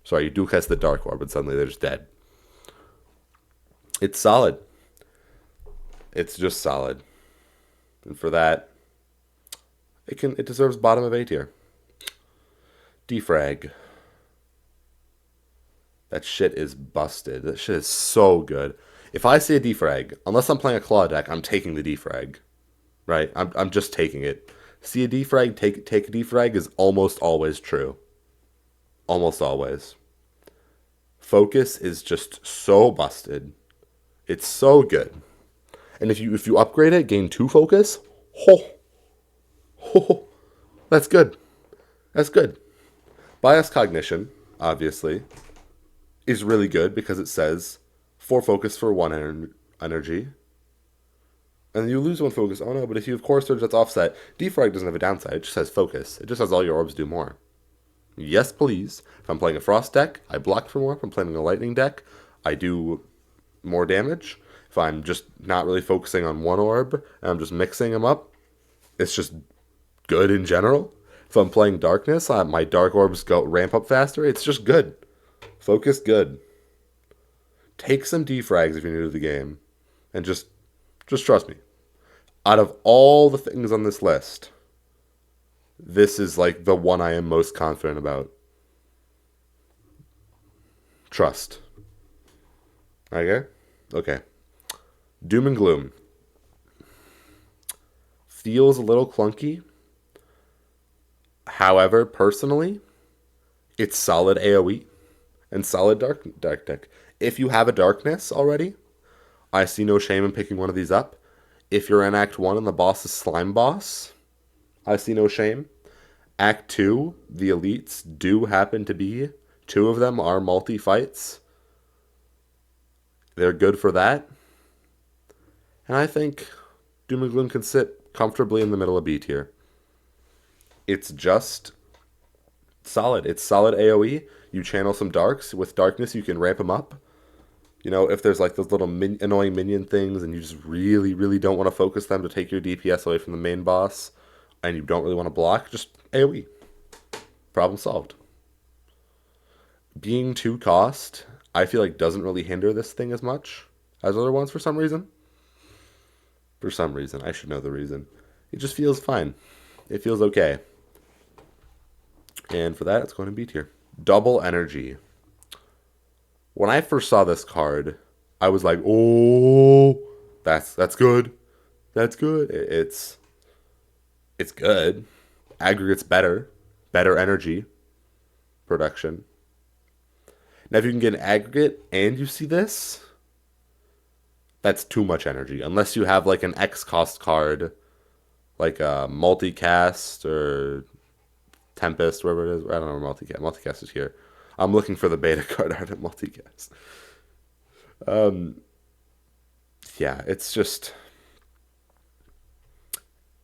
Sorry, you dual cast the Dark Orb, and suddenly they're just dead. It's solid. It's just solid. And for that, it deserves bottom of A tier. Defrag. That shit is busted. That shit is so good. If I see a defrag, unless I'm playing a Claw deck, I'm taking the defrag. Right? I'm just taking it. See a defrag, take a defrag is almost always true. Almost always. Focus is just so busted. It's so good. And if you upgrade it, gain 2 focus, that's good. That's good. Bias Cognition, obviously, is really good because it says 4 focus for 1 energy. And you lose 1 focus. Oh no, but if you have Core Surge that's offset, Defrag doesn't have a downside. It just has focus. It just has all your orbs do more. Yes, please. If I'm playing a Frost deck, I block for more. If I'm playing a Lightning deck, I do more damage. If I'm just not really focusing on 1 orb, and I'm just mixing them up, it's just good in general. If I'm playing Darkness, my Dark Orbs ramp up faster. It's just good. Focus good. Take some defrags if you're new to the game. And just trust me. Out of all the things on this list, this is like the one I am most confident about. Trust. Okay? Okay. Doom and Gloom. feels a little clunky. However, personally, it's solid AoE and solid dark deck. If you have a darkness already, I see no shame in picking one of these up. If you're in Act 1 and the boss is Slime Boss, I see no shame. Act 2, the elites do happen to be, two of them are multi-fights. They're good for that. And I think Doom and Gloom can sit comfortably in the middle of B tier. It's just solid. It's solid AoE. You channel some darks. With darkness, you can ramp them up. You know, if there's like those little annoying minion things and you just really, really don't want to focus them to take your DPS away from the main boss and you don't really want to block, just AoE. Problem solved. Being 2 cost, I feel like doesn't really hinder this thing as much as other ones for some reason. For some reason. I should know the reason. It just feels fine. It feels okay. And for that, it's going to B tier. Double Energy. When I first saw this card, I was like, "Oh, that's good. That's good. It's good. Aggregate's better energy production." Now, if you can get an aggregate and you see this, that's too much energy. Unless you have like an X cost card, like a multicast or Tempest, wherever it is. I don't know where multicast is here. I'm looking for the beta card art at multicast. Yeah,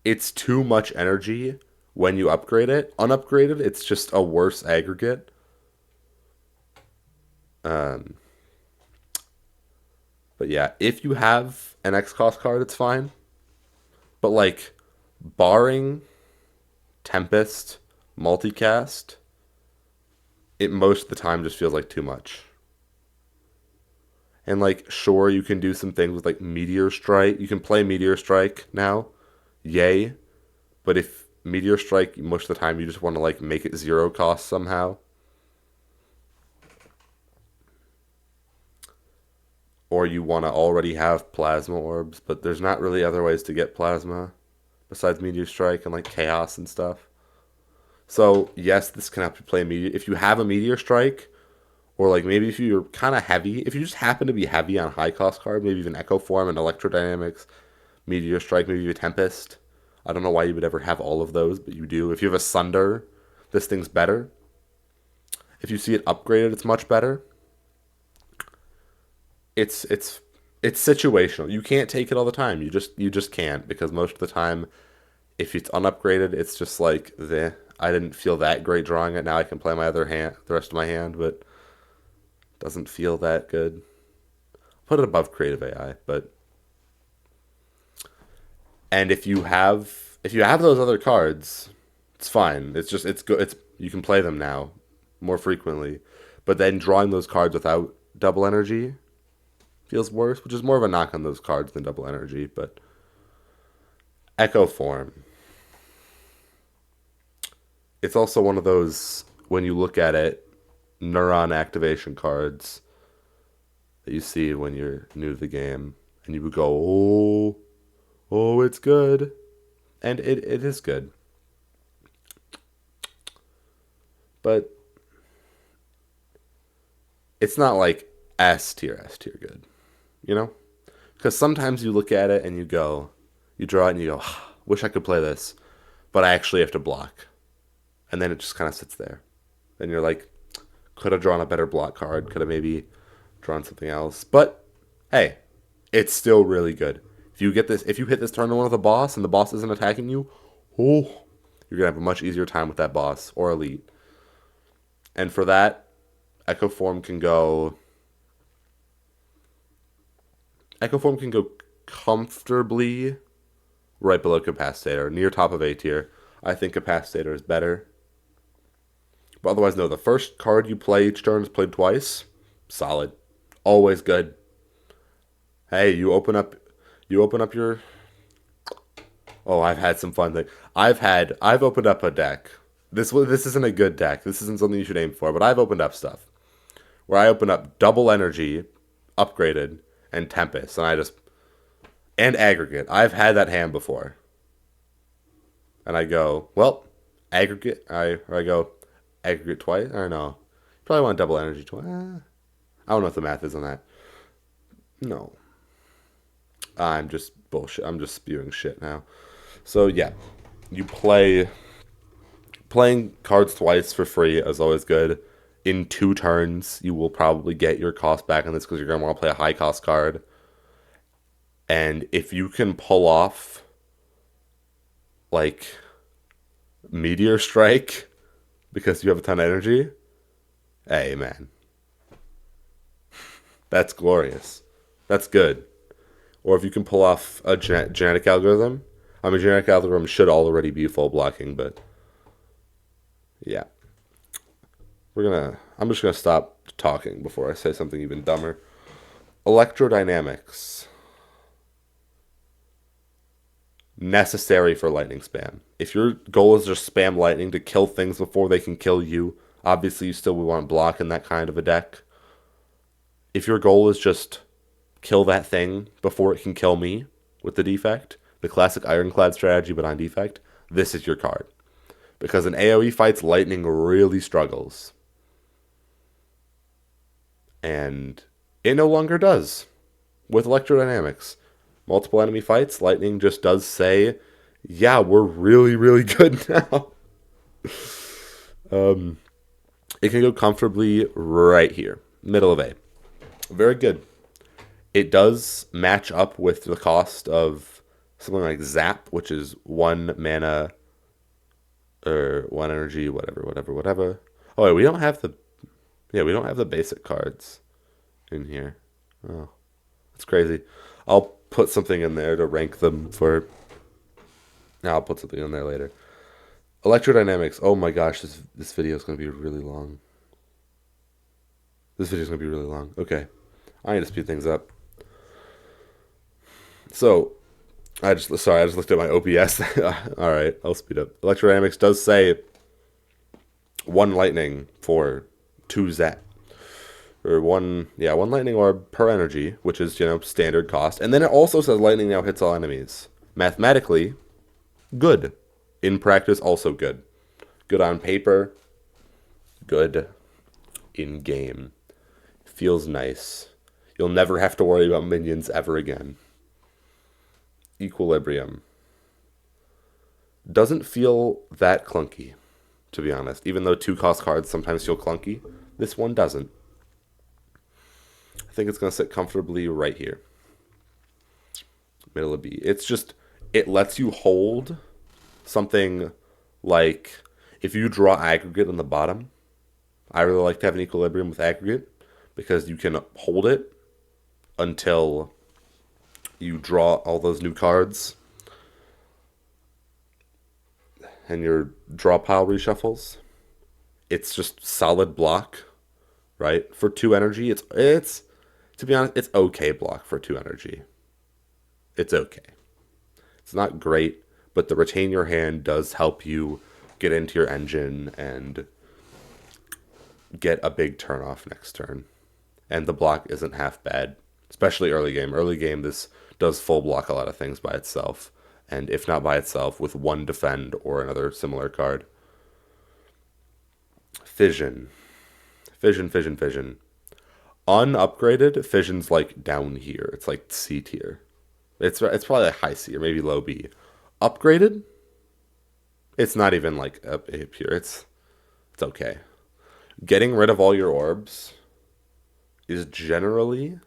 it's too much energy when you upgrade it. Unupgraded, it's just a worse aggregate. But yeah, if you have an X cost card, it's fine. But like, barring Tempest, multicast, it most of the time just feels like too much. And like, sure, you can do some things with like Meteor Strike. You can play Meteor Strike now. Yay. But if Meteor Strike, most of the time you just want to like make it 0 cost somehow. Or you want to already have Plasma Orbs, but there's not really other ways to get Plasma besides Meteor Strike and like Chaos and stuff. So, yes, this can help you play Meteor. If you have a Meteor Strike, or like maybe if you're kind of heavy, if you just happen to be heavy on high cost card, maybe even Echo Form and Electrodynamics, Meteor Strike, maybe a Tempest. I don't know why you would ever have all of those, but you do. If you have a Sunder, this thing's better. If you see it upgraded, it's much better. It's situational. You can't take it all the time. You just can't, because most of the time, if it's unupgraded, it's just like I didn't feel that great drawing it. Now I can play my other hand, the rest of my hand, but it doesn't feel that good. Put it above Creative AI, but and if you have those other cards, it's fine. It's good. You can play them now more frequently, but then drawing those cards without double energy feels worse, which is more of a knock on those cards than double energy. But Echo Form, it's also one of those, when you look at it, neuron activation cards that you see when you're new to the game, and you would go, oh, it's good. And it is good. But it's not like S tier good, you know? Because sometimes you look at it and you draw it and you go, wish I could play this, but I actually have to block. And then it just kind of sits there. And you're like, could have drawn a better block card, could have maybe drawn something else. But hey, it's still really good. If you hit this turn on one of the boss and the boss isn't attacking you, you're gonna have a much easier time with that boss or elite. And for that, Echo Form can go comfortably right below Capacitator, near top of A tier. I think Capacitator is better. But otherwise, no, the first card you play each turn is played twice. Solid. Always good. Hey, you open up your... Oh, I've had some fun things. I've opened up a deck. This isn't a good deck. This isn't something you should aim for, but I've opened up stuff. Where I opened up double energy, upgraded, and Tempest, and aggregate. I've had that hand before. and I go, well, aggregate. I go aggregate twice. Or no, probably want double energy twice. I don't know what the math is on that. No, I'm just bullshit. I'm just spewing shit now. So yeah, you playing cards twice for free is always good. In 2 turns, you will probably get your cost back on this because you're going to want to play a high cost card. And if you can pull off like Meteor Strike because you have a ton of energy, hey man, that's glorious. That's good. Or if you can pull off a genetic algorithm. I mean, genetic algorithm should already be full blocking, but yeah. I'm just gonna stop talking before I say something even dumber. Electrodynamics. Necessary for lightning spam. If your goal is just spam lightning to kill things before they can kill you, obviously you still would want block in that kind of a deck. If your goal is just kill that thing before it can kill me with the defect, the classic ironclad strategy but on defect, this is your card. Because in AoE fights, lightning really struggles. And it no longer does with electrodynamics. Multiple enemy fights, lightning just does say, yeah, we're really, really good now. It can go comfortably right here, middle of A. Very good. It does match up with the cost of something like Zap, which is 1 mana or 1 energy, whatever. Oh, wait, we don't have the basic cards in here. Oh, that's crazy. I'll put something in there to rank them for. Now I'll put something in there later. Electrodynamics. Oh my gosh, this video is going to be really long. Okay, I need to speed things up. So, I just looked at my OBS. All right, I'll speed up. Electrodynamics does say 1 lightning for 2 zap. Or one lightning orb per energy, which is, standard cost. And then it also says lightning now hits all enemies. Mathematically, good. In practice, also good. Good on paper. Good in game. Feels nice. You'll never have to worry about minions ever again. Equilibrium. Doesn't feel that clunky, to be honest. Even though 2-cost cards sometimes feel clunky, this one doesn't. I think it's going to sit comfortably right here. Middle of B. It lets you hold something like, if you draw aggregate on the bottom, I really like to have an equilibrium with aggregate because you can hold it until you draw all those new cards and your draw pile reshuffles. It's just solid block, right? For 2 energy, it's to be honest, it's okay block for 2 energy. It's okay. It's not great, but the retain your hand does help you get into your engine and get a big turn off next turn. And the block isn't half bad, especially early game. Early game, this does full block a lot of things by itself, and if not by itself, with 1 defend or another similar card. Fission. Unupgraded, Fission's like down here. It's like C tier. It's probably like high C or maybe low B. Upgraded, it's not even like up here. It's okay. Getting rid of all your orbs is generally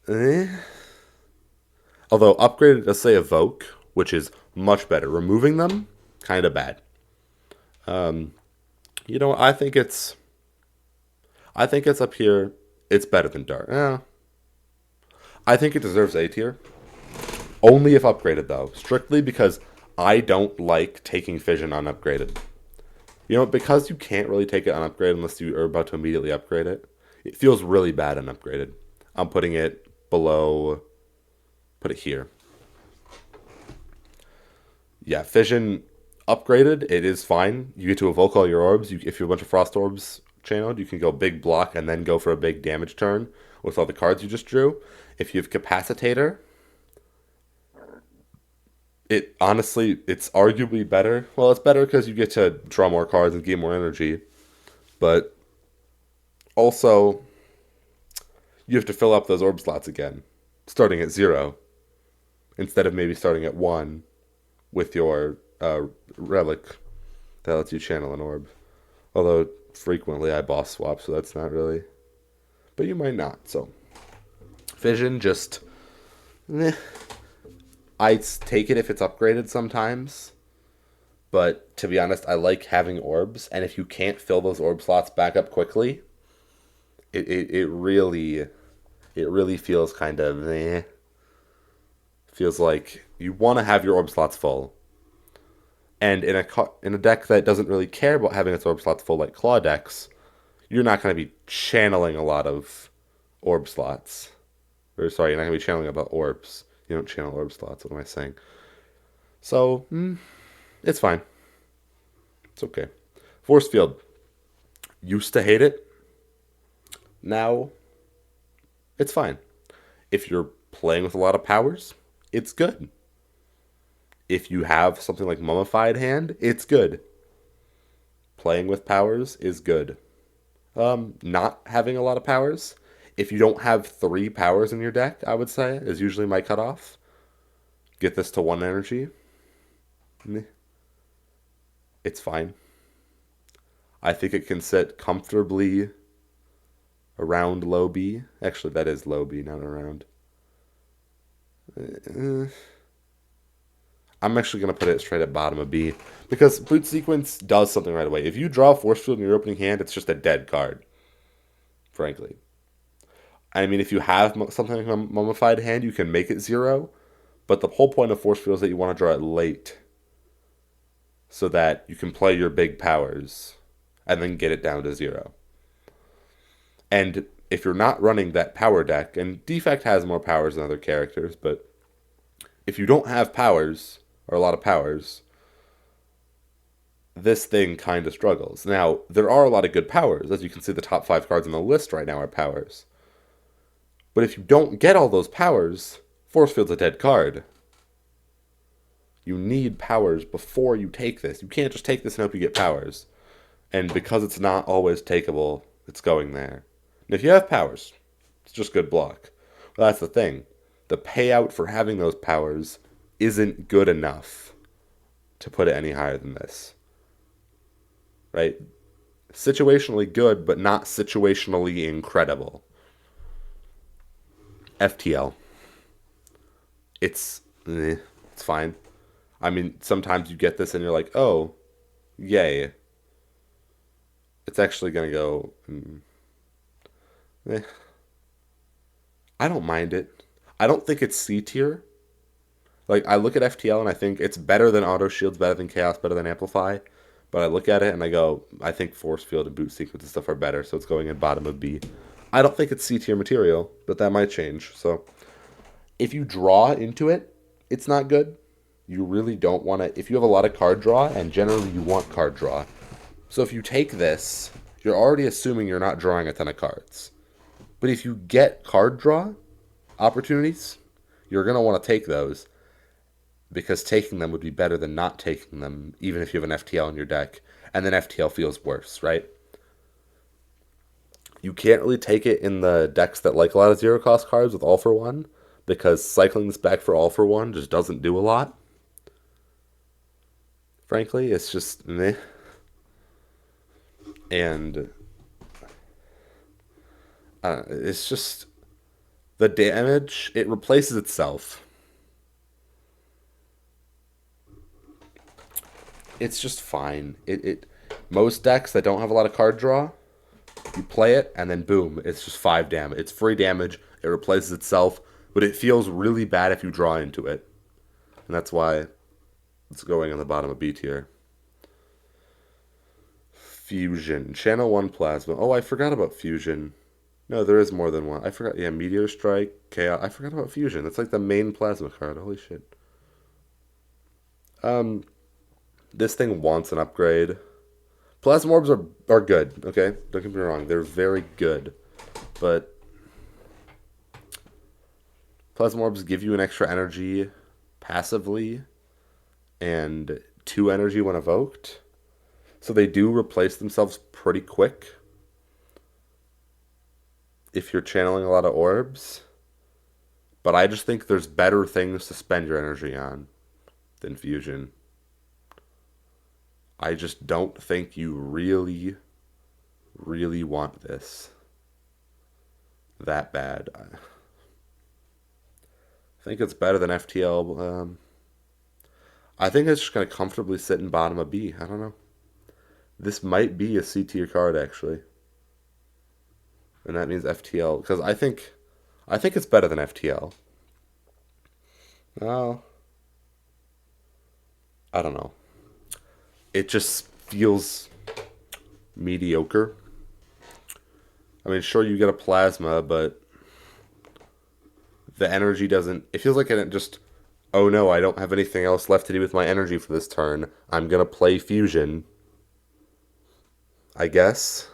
Although upgraded does say evoke, which is much better. Removing them, kind of bad. I think it's up here. It's better than Dart. I think it deserves A tier. Only if upgraded, though. Strictly because I don't like taking Fission unupgraded. Because you can't really take it unupgraded unless you are about to immediately upgrade it. It feels really bad unupgraded. I'm putting it below. Put it here. Yeah, Fission upgraded, it is fine. You get to evoke all your orbs. If you have a bunch of Frost Orbs channeled, you can go big block and then go for a big damage turn with all the cards you just drew. If you have Capacitator, It honestly, it's arguably better. Well, it's better because you get to draw more cards and gain more energy, but also you have to fill up those orb slots again, starting at 0 instead of maybe starting at 1 with your relic that lets you channel an orb. Although frequently I boss swap, so that's not really. But you might not. So Fission just, eh. I take it if it's upgraded sometimes. But to be honest, I like having orbs, and if you can't fill those orb slots back up quickly, it really feels kind of feels like you want to have your orb slots full. And in a deck that doesn't really care about having its orb slots full, like claw decks, you're not going to be channeling a lot of orb slots. Or sorry, you're not going to be channeling about orbs. You don't channel orb slots. What am I saying? So it's fine. It's okay. Force field. Used to hate it. Now it's fine. If you're playing with a lot of powers, it's good. If you have something like Mummified Hand, it's good. Playing with powers is good. Not having a lot of powers. If you don't have 3 powers in your deck, I would say, is usually my cutoff. Get this to 1 energy. It's fine. I think it can sit comfortably around low B. Actually, that is low B, not around. I'm actually going to put it straight at bottom of B. Because Boot Sequence does something right away. If you draw Force Field in your opening hand, it's just a dead card. Frankly. I mean, if you have something like a Mummified Hand, you can make it 0. But the whole point of Force Field is that you want to draw it late. So that you can play your big powers. And then get it down to 0. And if you're not running that power deck, and Defect has more powers than other characters, but if you don't have powers, or a lot of powers, this thing kind of struggles. Now, there are a lot of good powers. As you can see, the top 5 cards on the list right now are powers. But if you don't get all those powers, Force Field's a dead card. You need powers before you take this. You can't just take this and hope you get powers. And because it's not always takeable, it's going there. And if you have powers, it's just good block. Well, that's the thing. The payout for having those powers isn't good enough to put it any higher than this. Right? Situationally good, but not situationally incredible. FTL. It's fine. I mean, sometimes you get this and you're like, oh, yay. It's actually going to go... I don't mind it. I don't think it's C tier. Like, I look at FTL and I think it's better than Auto Shields, better than Chaos, better than Amplify. But I look at it and I go, I think Force Field and Boot Sequence and stuff are better, so it's going in bottom of B. I don't think it's C tier material, but that might change. So, if you draw into it, it's not good. You really don't want to... If you have a lot of card draw, and generally you want card draw. So if you take this, you're already assuming you're not drawing a ton of cards. But if you get card draw opportunities, you're going to want to take those. Because taking them would be better than not taking them, even if you have an FTL in your deck. And then FTL feels worse, right? You can't really take it in the decks that like a lot of 0-cost cards with All for One. Because cycling this back for All for One just doesn't do a lot. Frankly, it's just meh. And it's just the damage, it replaces itself. It's just fine. Most decks that don't have a lot of card draw, you play it and then boom, it's just 5 damage. It's free damage. It replaces itself, but it feels really bad if you draw into it. And that's why it's going on the bottom of B tier. Fusion. Channel 1 Plasma. Oh, I forgot about Fusion. No, there is more than one. I forgot. Yeah, Meteor Strike, Chaos. I forgot about Fusion. That's like the main Plasma card. Holy shit. This thing wants an upgrade. Plasma Orbs are good, okay? Don't get me wrong. They're very good. But Plasma Orbs give you an extra energy passively. and 2 energy when evoked. So they do replace themselves pretty quick if you're channeling a lot of orbs. But I just think there's better things to spend your energy on than fusion. I just don't think you really, really want this that bad. I think it's better than FTL. I think it's just going to comfortably sit in bottom of B. I don't know. This might be a C tier card actually, and that means FTL because I think it's better than FTL. Well, I don't know. It just feels mediocre. I mean, sure you get a plasma, but the energy doesn't. It feels like it just. Oh no, I don't have anything else left to do with my energy for this turn. I'm gonna play fusion. I guess.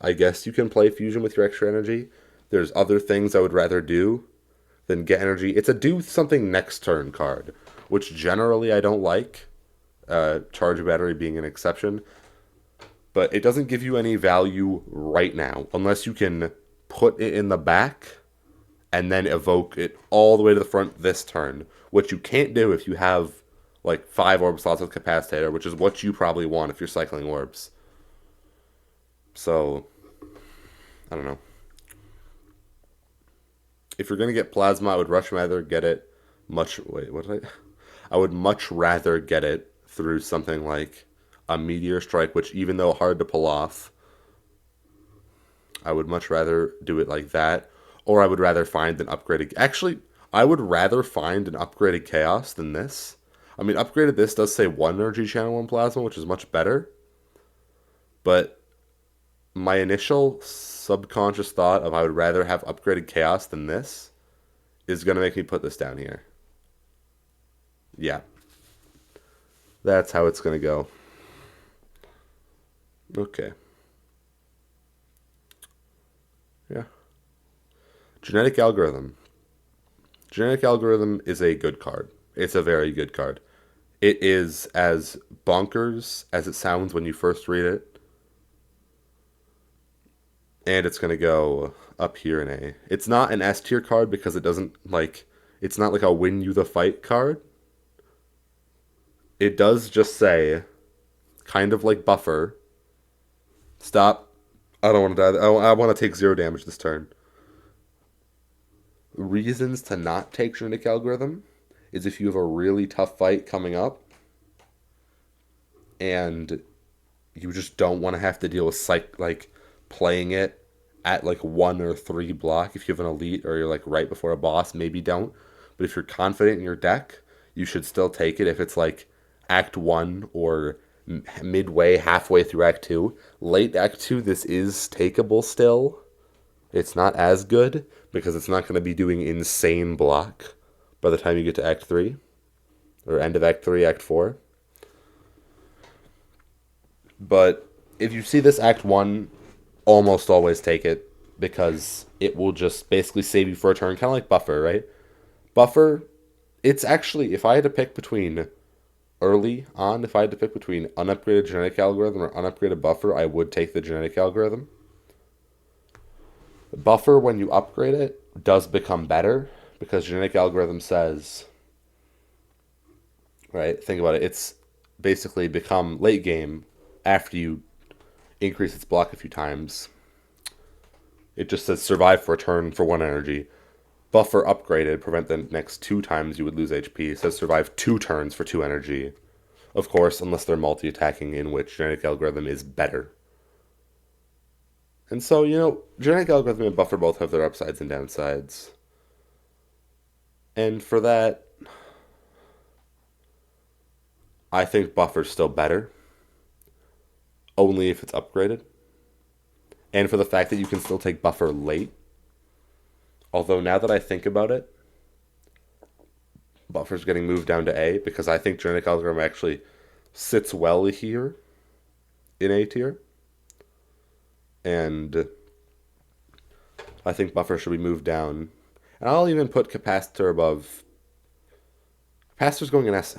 I guess you can play fusion with your extra energy. There's other things I would rather do than get energy. It's a do something next turn card, which generally I don't like. Charge battery being an exception. But it doesn't give you any value right now, unless you can put it in the back and then evoke it all the way to the front this turn, which you can't do if you have like 5 orb slots with Capacitator, which is what you probably want if you're cycling orbs. So, I don't know. If you're gonna get Plasma, I would much rather get it much. Wait, what did I? I would much rather get it through something like a Meteor Strike, which even though hard to pull off, I would much rather do it like that, or I would rather find an upgraded. Actually, I would rather find an upgraded Chaos than this. I mean, upgraded this does say 1 energy channel 1 plasma, which is much better. But my initial subconscious thought of I would rather have upgraded Chaos than this is going to make me put this down here. Yeah. That's how it's going to go. Okay. Yeah. Genetic Algorithm. Genetic Algorithm is a good card. It's a very good card. It is as bonkers as it sounds when you first read it. And it's going to go up here in A. It's not an S tier card because it doesn't like... It's not like a win you the fight card. It does just say, kind of like Buffer, stop. I don't want to die. I want to take 0 damage this turn. Reasons to not take Genetic Algorithm is if you have a really tough fight coming up and you just don't want to have to deal with like playing it at like 1 or 3 block. If you have an elite or you're like right before a boss, maybe don't. But if you're confident in your deck, you should still take it if it's like Act 1 or midway, halfway through Act 2. Late Act 2, this is takeable still. It's not as good because it's not going to be doing insane block by the time you get to Act 3 or end of Act 3, Act 4. But if you see this Act 1, almost always take it because it will just basically save you for a turn, kind of like Buffer, right? Buffer, it's actually, if I had to pick between early on, if I had to pick between unupgraded Genetic Algorithm or unupgraded Buffer, I would take the Genetic Algorithm. Buffer, when you upgrade it, does become better because Genetic Algorithm says, right, think about it, it's basically become late game after you increase its block a few times. It just says survive for a turn for 1 energy. Buffer upgraded, prevent the next 2 times you would lose HP. It says survive 2 turns for 2 energy. Of course, unless they're multi-attacking, in which Genetic Algorithm is better. And so, Genetic Algorithm and Buffer both have their upsides and downsides. And for that, I think Buffer's still better. Only if it's upgraded. And for the fact that you can still take Buffer late. Although now that I think about it, Buffer's getting moved down to A because I think Genetic Algorithm actually sits well here in A tier. And I think Buffer should be moved down. And I'll even put Capacitor above Capacitor's going in S.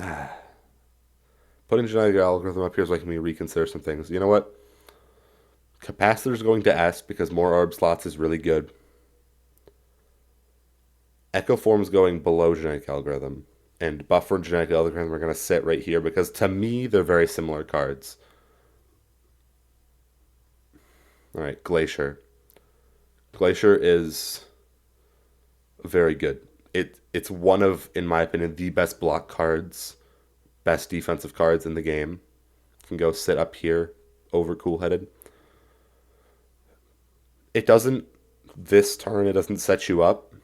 Putting genetic algorithm up here is making me reconsider some things. You know what? Capacitor's going to S because more orb slots is really good. Echo Form's going below genetic algorithm. And Buffer and genetic algorithm are going to sit right here because to me they're very similar cards. Alright, Glacier. Glacier is very good. It's one of, in my opinion, the best block cards, best defensive cards in the game. Can go sit up here over Cool Headed. It doesn't, this turn, it doesn't set you up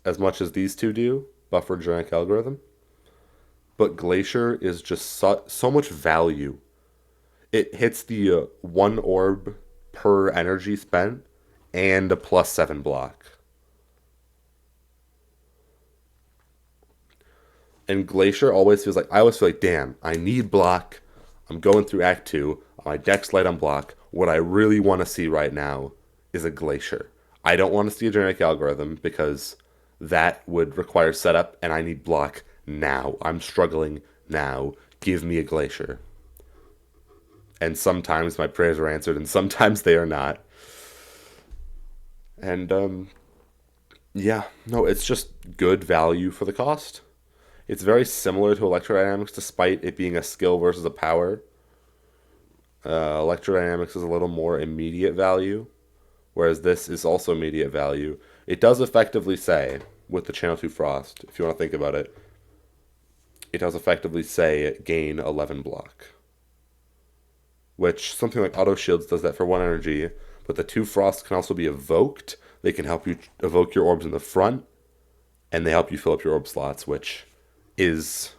as much as these two do, Buffer Genetic Algorithm. But Glacier is just so much value. It hits the 1 orb per energy spent and a +7 block. And Glacier always feels like, I always feel like, damn, I need block. I'm going through Act 2. My deck's light on block. What I really want to see right now is a Glacier. I don't want to see a genetic algorithm because that would require setup, and I need block now. I'm struggling now. Give me a Glacier. And sometimes my prayers are answered, and sometimes they are not. And, yeah, no, it's just good value for the cost. It's very similar to Electrodynamics, despite it being a skill versus a power. Electrodynamics is a little more immediate value, whereas this is also immediate value. It does effectively say, with the Channel 2 Frost, if you want to think about it, it does effectively say gain 11 block. Which, something like Auto Shields does that for 1 energy, but the 2 Frost can also be evoked. They can help you evoke your orbs in the front, and they help you fill up your orb slots, which is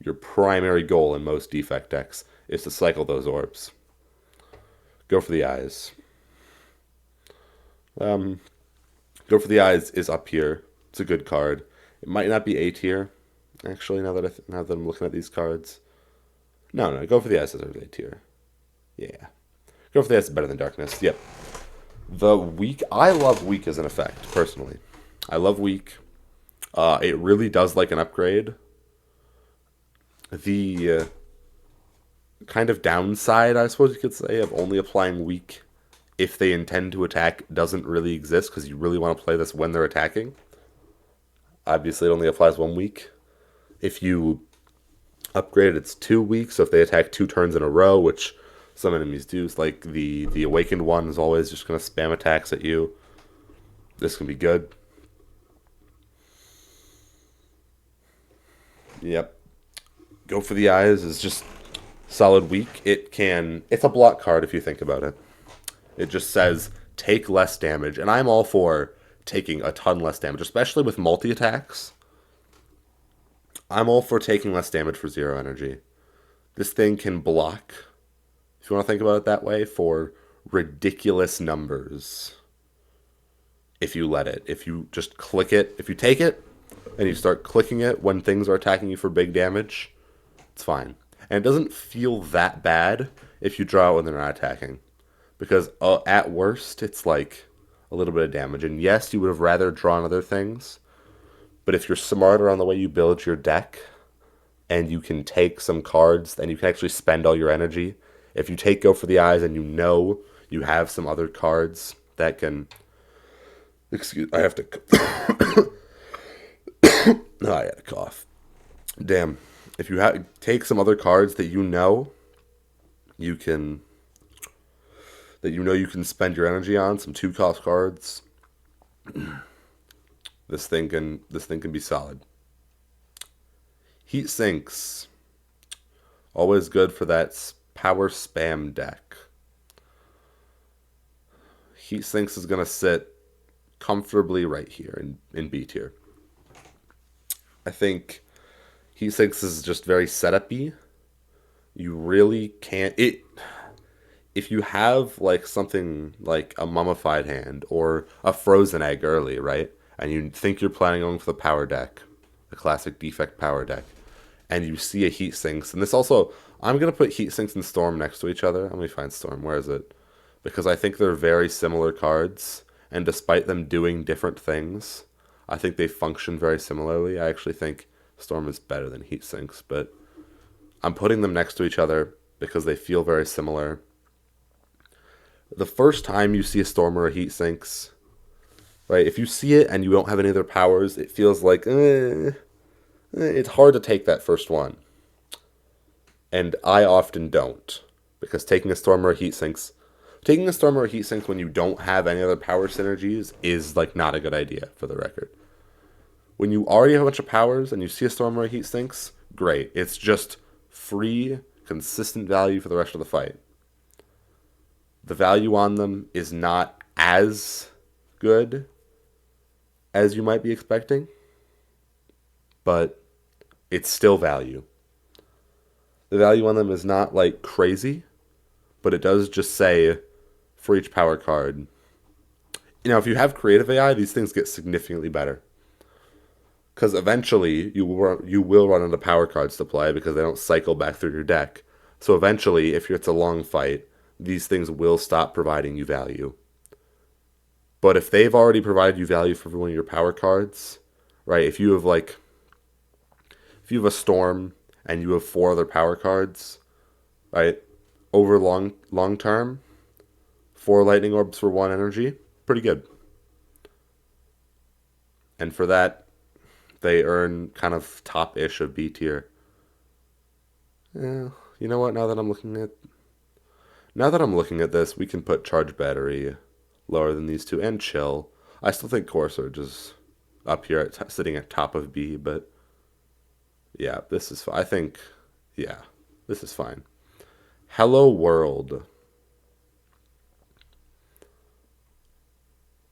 your primary goal in most Defect decks, is to cycle those orbs. Go for the Eyes. Go for the Eyes is up here. It's a good card. It might not be A tier, actually, now that I'm looking at these cards. No, Go for the Eyes is A tier. Yeah. Go for the Eyes is better than Darkness. Yep. The Weak, I love Weak as an effect, personally. I love Weak. It really does like an upgrade. The kind of downside, I suppose you could say, of only applying Weak if they intend to attack doesn't really exist, because you really want to play this when they're attacking. Obviously, it only applies 1 week. If you upgrade it, it's 2 weeks, so if they attack 2 turns in a row, which some enemies do, like the Awakened one is always just going to spam attacks at you. This can be good. Yep. Go for the Eyes is just solid Weak. It's a block card if you think about it. It just says take less damage, and I'm all for taking a ton less damage, especially with multi-attacks. I'm all for taking less damage for 0 energy. This thing can block, if you want to think about it that way, for ridiculous numbers. If you let it. If you just click it, if you take it, and you start clicking it when things are attacking you for big damage, it's fine. And it doesn't feel that bad if you draw it when they're not attacking. Because at worst, it's like a little bit of damage. And yes, you would have rather drawn other things. But if you're smarter on the way you build your deck, and you can take some cards, and you can actually spend all your energy. If you Go for the Eyes and you know you have some other cards that can... I have to... No, I had a cough. Damn. If you take some other cards that you know you can spend your energy on, some 2-cost cards, this thing can be solid. Heat Sinks, always good for that power spam deck. Heat Sinks is gonna sit comfortably right here in B tier. I think Heat Sinks is just very setup-y. You really can't... If you have like something like a Mummified Hand or a Frozen Egg early, right? And you think you're planning on for the power deck, the classic Defect power deck, and you see a Heat Sinks, and this also... I'm going to put Heat Sinks and Storm next to each other. Let me find Storm. Where is it? Because I think they're very similar cards, and despite them doing different things, I think they function very similarly. I actually think Storm is better than Heat Sinks, but I'm putting them next to each other because they feel very similar. The first time you see a Storm or a Heat Sinks, right, if you see it and you don't have any other powers, it feels like, it's hard to take that first one. And I often don't, because taking a Storm or a Heat Sinks when you don't have any other power synergies is like not a good idea, for the record. When you already have a bunch of powers and you see a Storm or a Heat Sinks, great. It's just free, consistent value for the rest of the fight. The value on them is not as good as you might be expecting, but it's still value. The value on them is not like crazy, but it does just say for each power card. You know, if you have creative AI, these things get significantly better. Because eventually you will run out of power cards to play because they don't cycle back through your deck. So eventually, if it's a long fight, these things will stop providing you value. But if they've already provided you value for one of your power cards, right? If you have a Storm and you have 4 other power cards, right? Over long term, 4 lightning orbs for 1 energy, pretty good. And for that, they earn kind of top-ish of B tier. Yeah, you know what? Now that I'm looking at this, we can put Charge Battery lower than these two and Chill. I still think Core Surge is up here sitting at top of B, but yeah, this is I think this is fine. Hello World.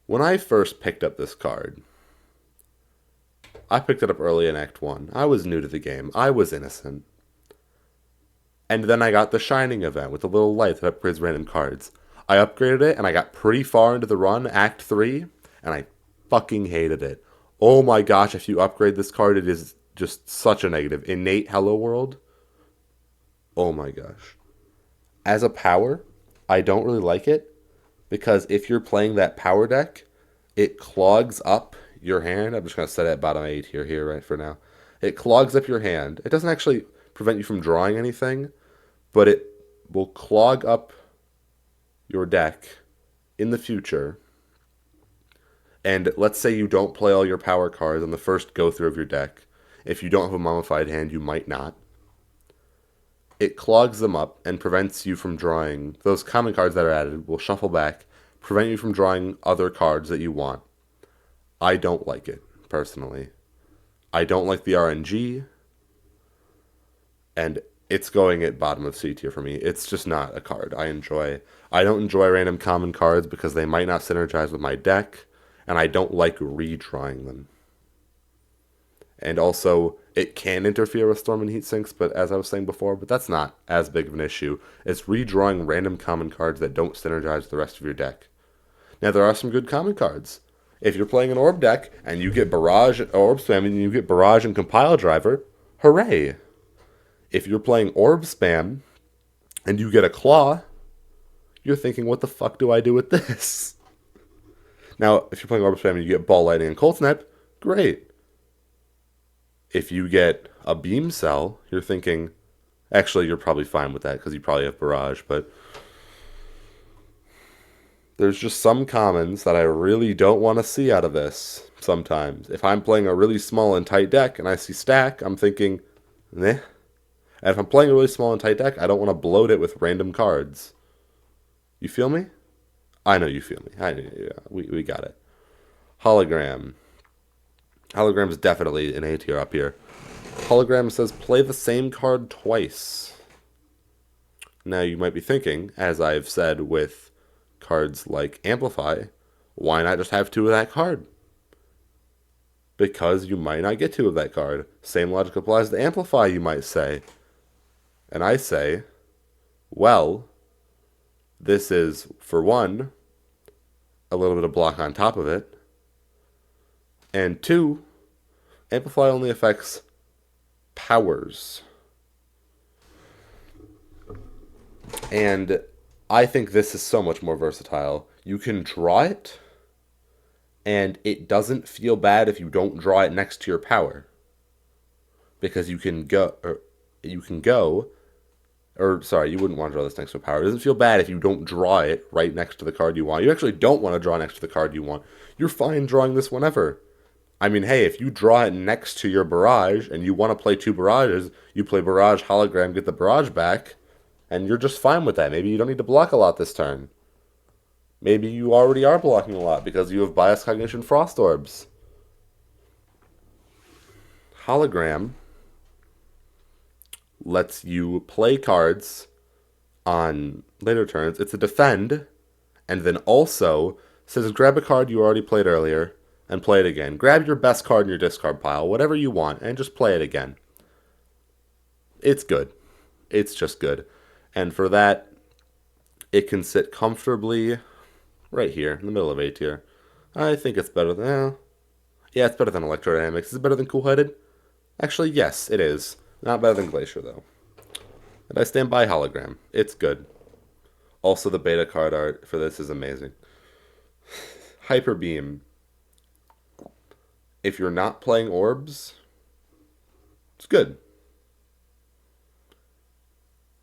When I first picked up this card, I picked it up early in Act 1. I was new to the game. I was innocent. And then I got the Shining event with the little light that upgrades random cards. I upgraded it, and I got pretty far into the run, Act 3, and I fucking hated it. Oh my gosh, if you upgrade this card, it is just such a negative. Innate Hello World. Oh my gosh. As a power, I don't really like it, because if you're playing that power deck, it clogs up your hand. I'm just going to set it at bottom 8 here right for now. It clogs up your hand. It doesn't actually prevent you from drawing anything, but it will clog up your deck in the future. And let's say you don't play all your power cards on the first go through of your deck. If you don't have a mummified hand, you might not. It clogs them up and prevents you from drawing. Those common cards that are added will shuffle back, prevent you from drawing other cards that you want. I don't like it, personally. I don't like the RNG, and it's going at bottom of C tier for me. It's just not a card I enjoy. I don't enjoy random common cards because they might not synergize with my deck, and I don't like redrawing them. And also, it can interfere with Storm and Heat Sinks, but as I was saying before, but that's not as big of an issue. It's redrawing random common cards that don't synergize with the rest of your deck. Now, there are some good common cards. If you're playing an Orb deck, and you get Barrage, Orb Spam, and you get Barrage and Compile Driver, hooray! If you're playing Orb Spam, and you get a Claw, you're thinking, what the fuck do I do with this? Now, if you're playing Orb Spam and you get Ball Lightning and Cold Snap, great. If you get a Beam Cell, you're thinking, actually, you're probably fine with that, because you probably have Barrage, but there's just some commons that I really don't want to see out of this sometimes. If I'm playing a really small and tight deck and I see Stack, I'm thinking, meh. And if I'm playing a really small and tight deck, I don't want to bloat it with random cards. You feel me? I know you feel me. We got it. Hologram. Hologram is definitely an A tier up here. Hologram says play the same card twice. Now you might be thinking, as I've said with cards like Amplify, why not just have 2 of that card? Because you might not get 2 of that card. Same logic applies to Amplify, you might say. And I say, well, this is, for one, a little bit of block on top of it. And 2, Amplify only affects powers. And I think this is so much more versatile. You can draw it, and it doesn't feel bad if you don't draw it next to your power. because you wouldn't want to draw this next to a power. It doesn't feel bad if you don't draw it right next to the card you want. You actually don't want to draw next to the card you want. You're fine drawing this whenever. I mean, hey, if you draw it next to your barrage and you want to play two barrages, you play barrage, hologram, get the barrage back, and you're just fine with that. Maybe you don't need to block a lot this turn. Maybe you already are blocking a lot because you have bias cognition frost orbs. Hologram lets you play cards on later turns. It's a defend, and then also says grab a card you already played earlier and play it again. Grab your best card in your discard pile, whatever you want, and just play it again. It's good. It's just good. And for that, it can sit comfortably right here in the middle of A tier. I think it's better than... yeah, it's better than Electrodynamics. Is it better than Cool-Headed? Actually, yes, it is. Not better than Glacier, though. And I stand by Hologram. It's good. Also, the beta card art for this is amazing. Hyper Beam. If you're not playing orbs, it's good.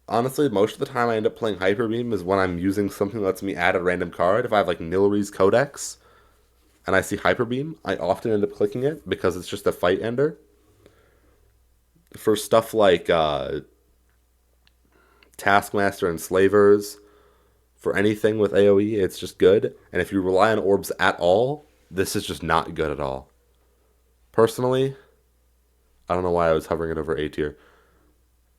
Honestly, most of the time I end up playing Hyper Beam is when I'm using something that lets me add a random card. If I have like Nilari's Codex and I see Hyper Beam, I often end up clicking it because it's just a fight ender. For stuff like Taskmaster and Slavers, for anything with AoE, it's just good. And if you rely on orbs at all, this is just not good at all. Personally, I don't know why I was hovering it over A tier.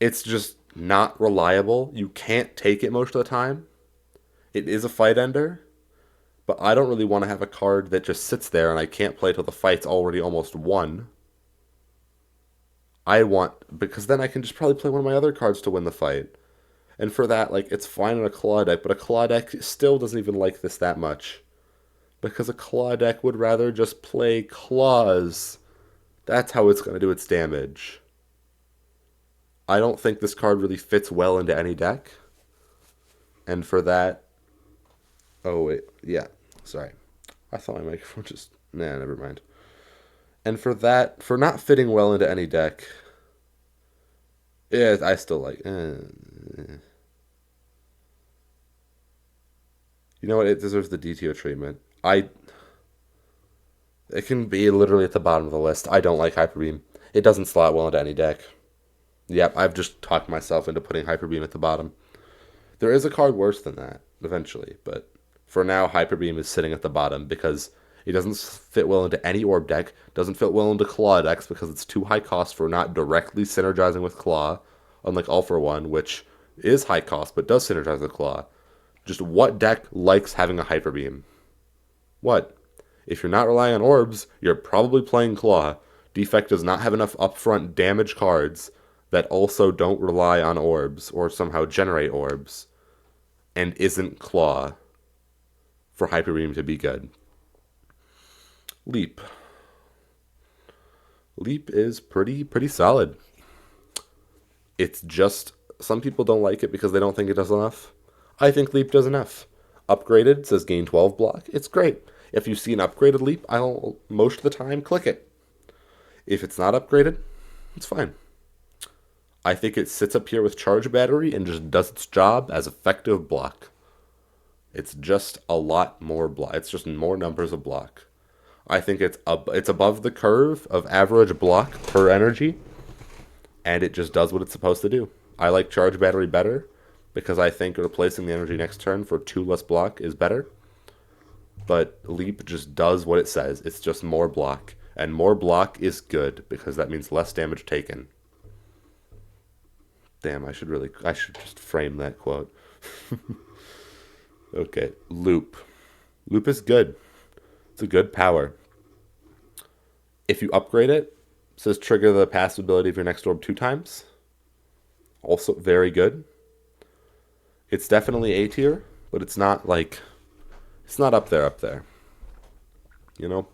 It's just not reliable. You can't take it most of the time. It is a fight ender, but I don't really want to have a card that just sits there and I can't play till the fight's already almost won. Because then I can just probably play one of my other cards to win the fight. And for that, like, it's fine in a claw deck, but a claw deck still doesn't even like this that much. Because a claw deck would rather just play claws. That's how it's going to do its damage. I don't think this card really fits well into any deck. And for that... oh, wait. Yeah. Sorry. I thought my microphone just... nah, never mind. And for that, for not fitting well into any deck... yeah, I still like... you know what? It deserves the DTO treatment. It can be literally at the bottom of the list. I don't like Hyper Beam. It doesn't slot well into any deck. Yep, I've just talked myself into putting Hyper Beam at the bottom. There is a card worse than that, eventually, but for now, Hyper Beam is sitting at the bottom because it doesn't fit well into any orb deck, doesn't fit well into claw decks because it's too high cost for not directly synergizing with claw, unlike All for One, which is high cost but does synergize with claw. Just what deck likes having a Hyper Beam? What? If you're not relying on orbs, you're probably playing claw. Defect does not have enough upfront damage cards that also don't rely on orbs or somehow generate orbs and isn't claw for Hyper Beam to be good. Leap. Leap is pretty solid. It's just, some people don't like it because they don't think it does enough. I think Leap does enough. Upgraded says gain 12 block. It's great. If you see an upgraded Leap, I'll most of the time click it. If it's not upgraded, it's fine. I think it sits up here with Charge Battery and just does its job as effective block. It's just a lot more block. It's just more numbers of block. I think it's above the curve of average block per energy, and it just does what it's supposed to do. I like Charge Battery better because I think replacing the energy next turn for 2 less block is better. But Leap just does what it says. It's just more block. And more block is good because that means less damage taken. Damn, I should just frame that quote. Okay, Loop. Loop is good. It's a good power. If you upgrade it, it says trigger the passive ability of your next orb 2 times. Also very good. It's definitely A tier, but it's not like... it's not up there. You know?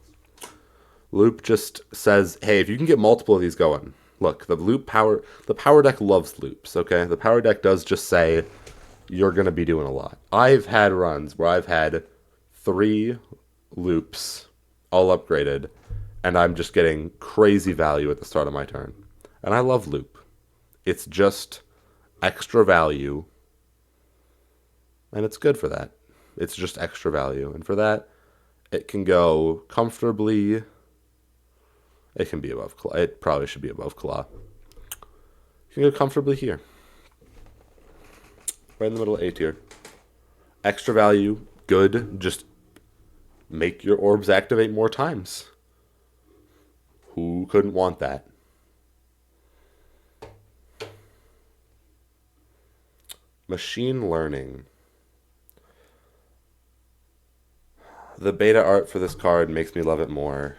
Loop just says, hey, if you can get multiple of these going. Look, the power deck loves loops, okay? The power deck does just say, you're going to be doing a lot. I've had runs where I've had 3 loops, all upgraded, and I'm just getting crazy value at the start of my turn. And I love loop. It's just extra value, and it's good for that. It's just extra value. And for that, it can go comfortably. It can be above claw. It probably should be above claw. You can go comfortably here. Right in the middle of A tier. Extra value, good. Just make your orbs activate more times. Who couldn't want that? Machine learning. The beta art for this card makes me love it more.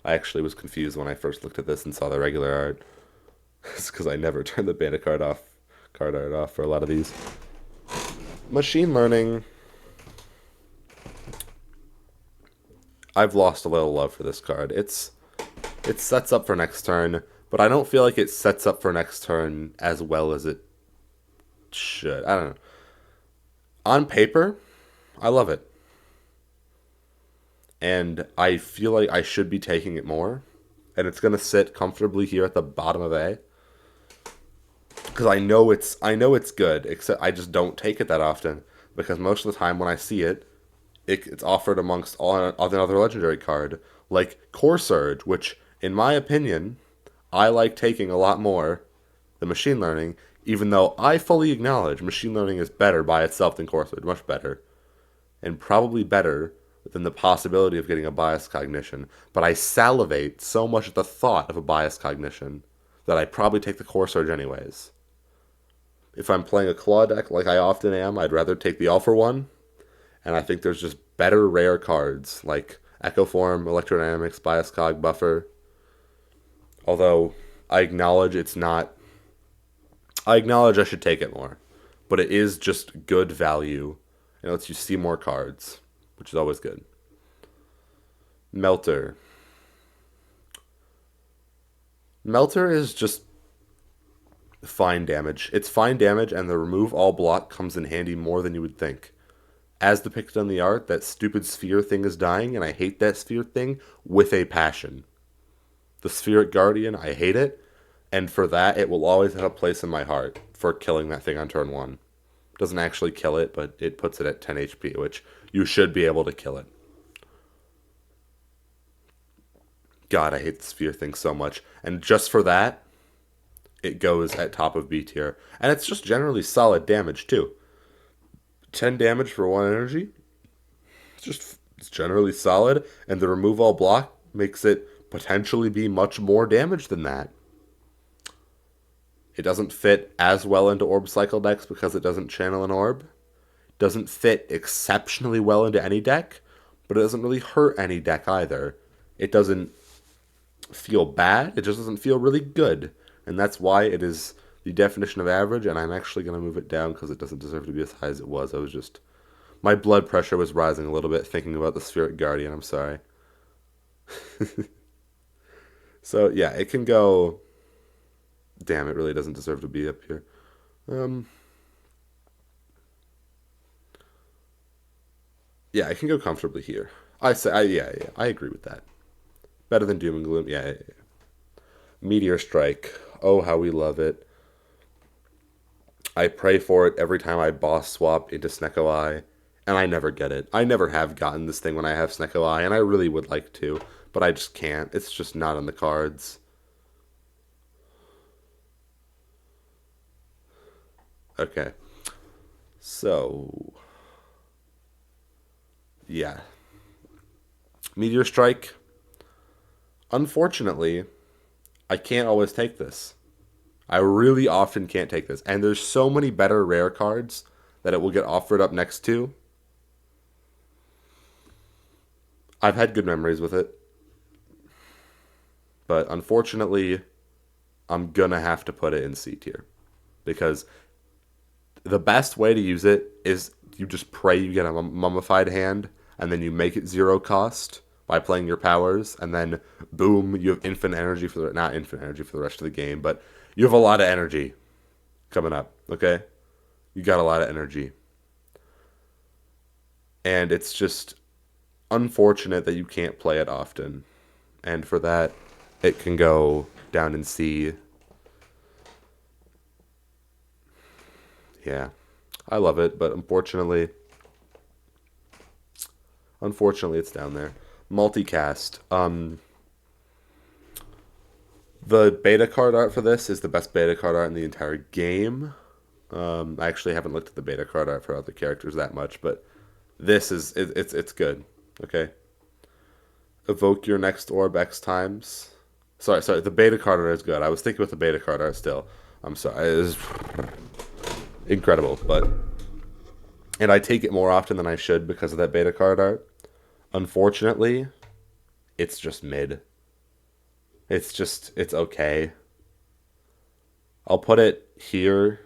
I actually was confused when I first looked at this and saw the regular art. It's because I never turned the beta card art off for a lot of these. Machine learning. I've lost a little love for this card. It sets up for next turn, but I don't feel like it sets up for next turn as well as it should. I don't know. On paper, I love it. And I feel like I should be taking it more. And it's going to sit comfortably here at the bottom of A. Because I know it's good, except I just don't take it that often. Because most of the time when I see it, it's offered amongst another legendary card. Like Core Surge, which, in my opinion, I like taking a lot more than Machine Learning. Even though I fully acknowledge Machine Learning is better by itself than Core Surge. Much better. And probably better than the possibility of getting a bias cognition. But I salivate so much at the thought of a bias cognition that I probably take the Core Surge anyways. If I'm playing a claw deck like I often am, I'd rather take the All for One. And I think there's just better rare cards like Echo Form, Electrodynamics, Bias Cog, Buffer. Although I acknowledge it's not. I acknowledge I should take it more. But it is just good value. And it lets you see more cards, which is always good. Melter. Melter is just fine damage. It's fine damage, and the remove all block comes in handy more than you would think. As depicted in the art, that stupid sphere thing is dying, and I hate that sphere thing with a passion. The Spheric Guardian, I hate it, and for that, it will always have a place in my heart for killing that thing on turn 1. Doesn't actually kill it, but it puts it at 10 HP, which you should be able to kill it. God, I hate the sphere thing so much. And just for that, it goes at top of B tier. And it's just generally solid damage, too. 10 damage for 1 energy. It's generally solid. And the remove all block makes it potentially be much more damage than that. It doesn't fit as well into orb cycle decks because it doesn't channel an orb. It doesn't fit exceptionally well into any deck, but it doesn't really hurt any deck either. It doesn't feel bad, it just doesn't feel really good. And that's why it is the definition of average, and I'm actually going to move it down because it doesn't deserve to be as high as it was. My blood pressure was rising a little bit thinking about the Spheric Guardian, I'm sorry. So, yeah, it can go. Damn, it really doesn't deserve to be up here. Yeah, it can go comfortably here. Yeah, I agree with that. Better than Doom and Gloom, yeah. Meteor Strike, oh how we love it. I pray for it every time I boss swap into Snecko Eye, and I never get it. I never have gotten this thing when I have Snecko Eye, and I really would like to, but I just can't. It's just not on the cards. Okay. So, yeah. Meteor Strike. Unfortunately, I can't always take this. I really often can't take this. And there's so many better rare cards that it will get offered up next to. I've had good memories with it. But unfortunately, I'm gonna have to put it in C tier. Because the best way to use it is you just pray you get a mummified hand, and then you make it 0 cost by playing your powers, and then boom, you have infinite energy not infinite energy for the rest of the game, but you have a lot of energy coming up, okay? You got a lot of energy. And it's just unfortunate that you can't play it often. And for that, it can go down in C Yeah, I love it, but unfortunately, it's down there. Multicast. The beta card art for this is the best beta card art in the entire game. I actually haven't looked at the beta card art for other characters that much, but it's good. Okay. Evoke your next orb X times. Sorry. The beta card art is good. I was thinking with the beta card art still. I'm sorry. It is incredible, but and I take it more often than I should because of that beta card art. Unfortunately, it's just mid. It's okay. I'll put it here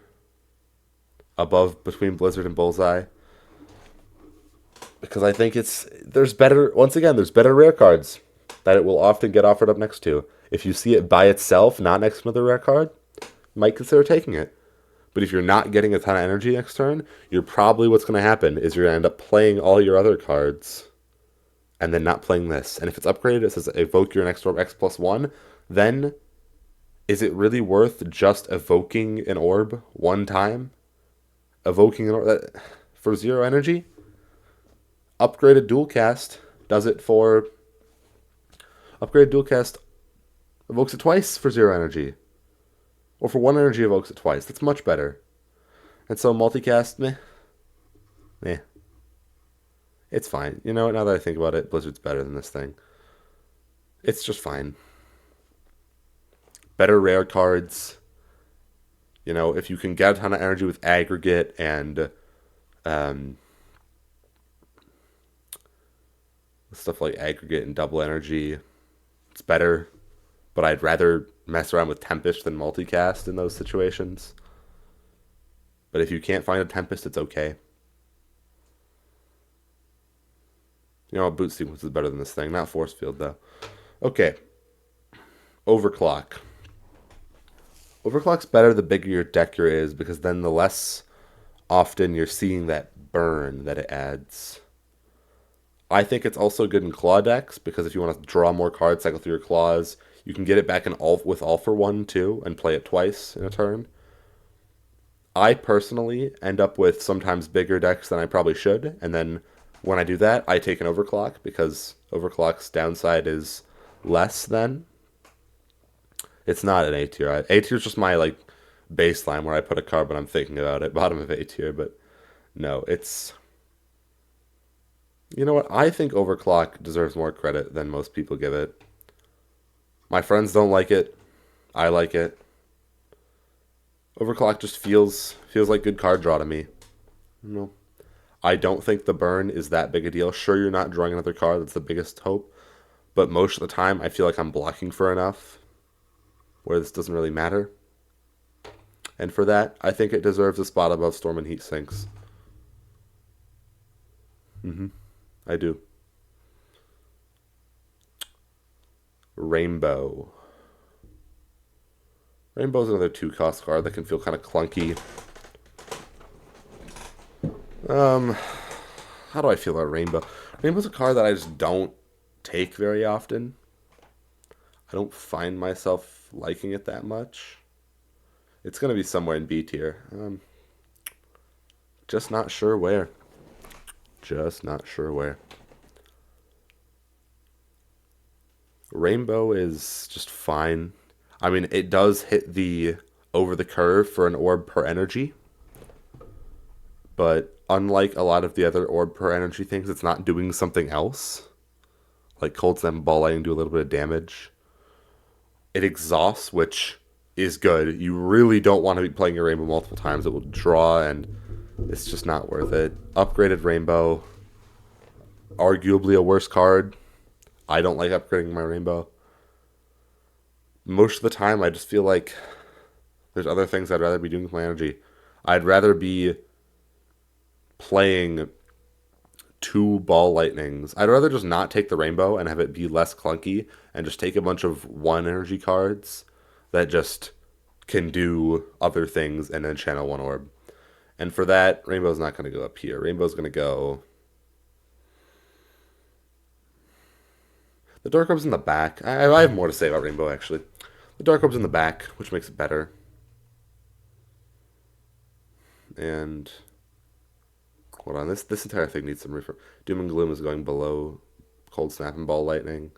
above between Blizzard and Bullseye because I think there's better once again, there's better rare cards that it will often get offered up next to. If you see it by itself, not next to another rare card, you might consider taking it. But if you're not getting a ton of energy next turn, you're probably what's going to happen is you're going to end up playing all your other cards and then not playing this. And if it's upgraded, it says evoke your next orb X+1, then is it really worth just evoking an orb one time? Evoking an orb for 0 energy? Upgraded dual cast does it for... Upgraded dual cast evokes it twice for 0 energy. Or for 1 energy evokes it twice. That's much better. And so multicast, meh. It's fine. You know what, now that I think about it, Blizzard's better than this thing. It's just fine. Better rare cards. You know, if you can get a ton of energy with aggregate and stuff like aggregate and double energy, it's better. But I'd rather mess around with Tempest than multicast in those situations. But if you can't find a Tempest, it's okay. You know, boot sequence is better than this thing. Not force field, though. Okay. Overclock. Overclock's better the bigger your deck is because then the less often you're seeing that burn that it adds. I think it's also good in claw decks because if you want to draw more cards, cycle through your claws, you can get it back in with all for one too and play it twice in a turn. I personally end up with sometimes bigger decks than I probably should, and then when I do that, I take an overclock because overclock's downside is less than. It's not an A tier. A tier is just my like baseline where I put a card when I'm thinking about it. Bottom of A tier, but no, it's. You know what? I think overclock deserves more credit than most people give it. My friends don't like it. I like it. Overclock just feels like good card draw to me. No. I don't think the burn is that big a deal. Sure, you're not drawing another card. That's the biggest hope. But most of the time, I feel like I'm blocking for enough where this doesn't really matter. And for that, I think it deserves a spot above Storm and Heat Sinks. I do. Rainbow. Rainbow's another 2-cost card that can feel kind of clunky. How do I feel about Rainbow? Rainbow's a card that I just don't take very often. I don't find myself liking it that much. It's going to be somewhere in B tier. Just not sure where. Just not sure where. Rainbow is just fine. I mean, it does hit the over the curve for an orb per energy. But unlike a lot of the other orb per energy things, it's not doing something else. Like Cold Snap and Ball Lightning do a little bit of damage. It exhausts, which is good. You really don't want to be playing your Rainbow multiple times. It will draw, and it's just not worth it. Upgraded Rainbow. Arguably a worse card. I don't like upgrading my Rainbow. Most of the time, I just feel like there's other things I'd rather be doing with my energy. I'd rather be playing 2 Ball Lightnings. I'd rather just not take the Rainbow and have it be less clunky and just take a bunch of 1 energy cards that just can do other things and then channel 1 orb. And for that, Rainbow's not going to go up here. Rainbow's going to go... The Dark Orb's in the back. I have more to say about Rainbow, actually. The Dark Orb's in the back, which makes it better. And hold on, this entire thing needs some refresh. Doom and Gloom is going below Cold Snap and Ball Lightning.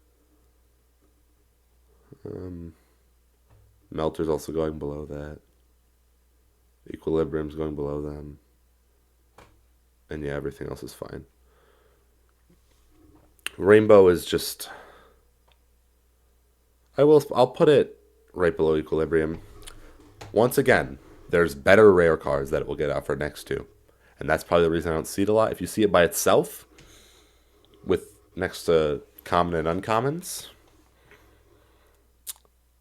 Melter's also going below that. Equilibrium's going below them. And yeah, everything else is fine. Rainbow is just... I'll put it right below Equilibrium. Once again, there's better rare cards that it will get offered next to. And that's probably the reason I don't see it a lot. If you see it by itself, with next to common and uncommons,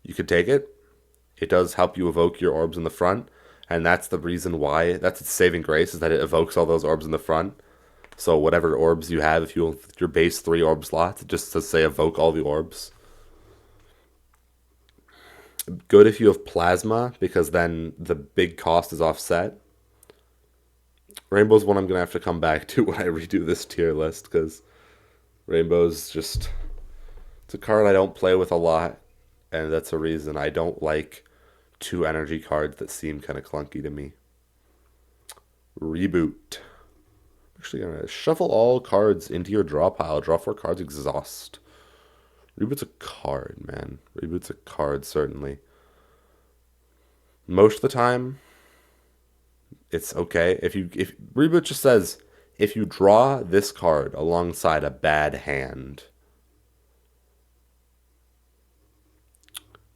you could take it. It does help you evoke your orbs in the front. And that's the reason why, that's its saving grace, is that it evokes all those orbs in the front. So whatever orbs you have, if you your base 3 orb slots, just to say evoke all the orbs. Good if you have plasma, because then the big cost is offset. Rainbow's one I'm going to have to come back to when I redo this tier list, because Rainbow's just... It's a card I don't play with a lot, and that's a reason I don't like 2 energy cards that seem kind of clunky to me. Reboot. I'm actually going to shuffle all cards into your draw pile. Draw 4 cards, exhaust. Reboot's a card, man. Reboot's a card, certainly. Most of the time, it's okay. If Reboot just says, if you draw this card alongside a bad hand,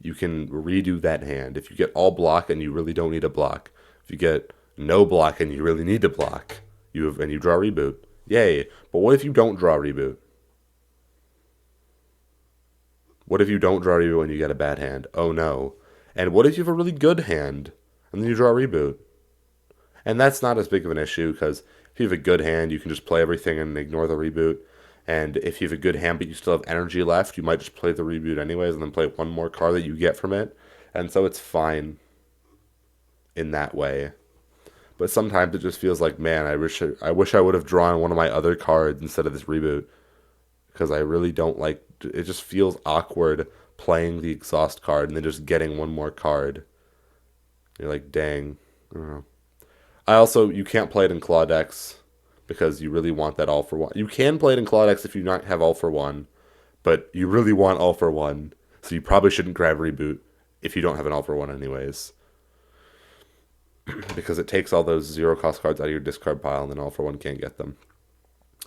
you can redo that hand. If you get all block and you really don't need a block. If you get no block and you really need to block, you draw Reboot. Yay. But what if you don't draw Reboot? What if you don't draw Reboot when you get a bad hand? Oh no. And what if you have a really good hand and then you draw Reboot? And that's not as big of an issue, because if you have a good hand, you can just play everything and ignore the Reboot. And if you have a good hand but you still have energy left, you might just play the Reboot anyways and then play one more card that you get from it. And so it's fine in that way. But sometimes it just feels like, man, I wish I would have drawn one of my other cards instead of this Reboot. Because I really don't like... It just feels awkward playing the exhaust card and then just getting one more card. You're like, dang. I don't know. You can't play it in Claw decks because you really want that all for one. You can play it in Claw decks if you not have all for one, but you really want all for one, so you probably shouldn't grab Reboot if you don't have an all for one anyways. Because it takes all those 0 cost cards out of your discard pile and then all for one can't get them.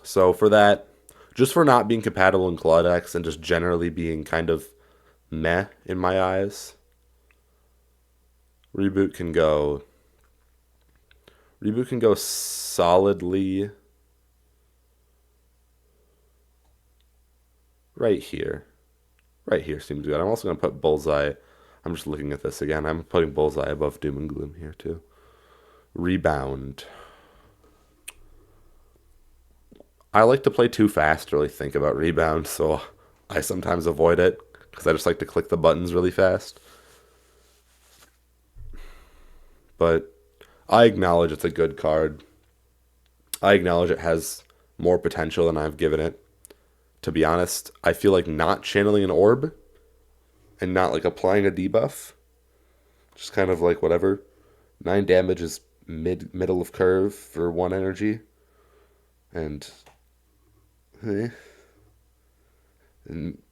So for that, just for not being compatible in Claw decks and just generally being kind of meh in my eyes, Reboot can go solidly right here. Right here seems good. I'm also going to put Bullseye. I'm just looking at this again. I'm putting Bullseye above Doom and Gloom here too. Rebound. I like to play too fast to really think about Rebound, so I sometimes avoid it because I just like to click the buttons really fast. But I acknowledge it's a good card. I acknowledge it has more potential than I've given it. To be honest, I feel like not channeling an orb and not like applying a debuff, just kind of like whatever. 9 damage is middle of curve for 1 energy. And I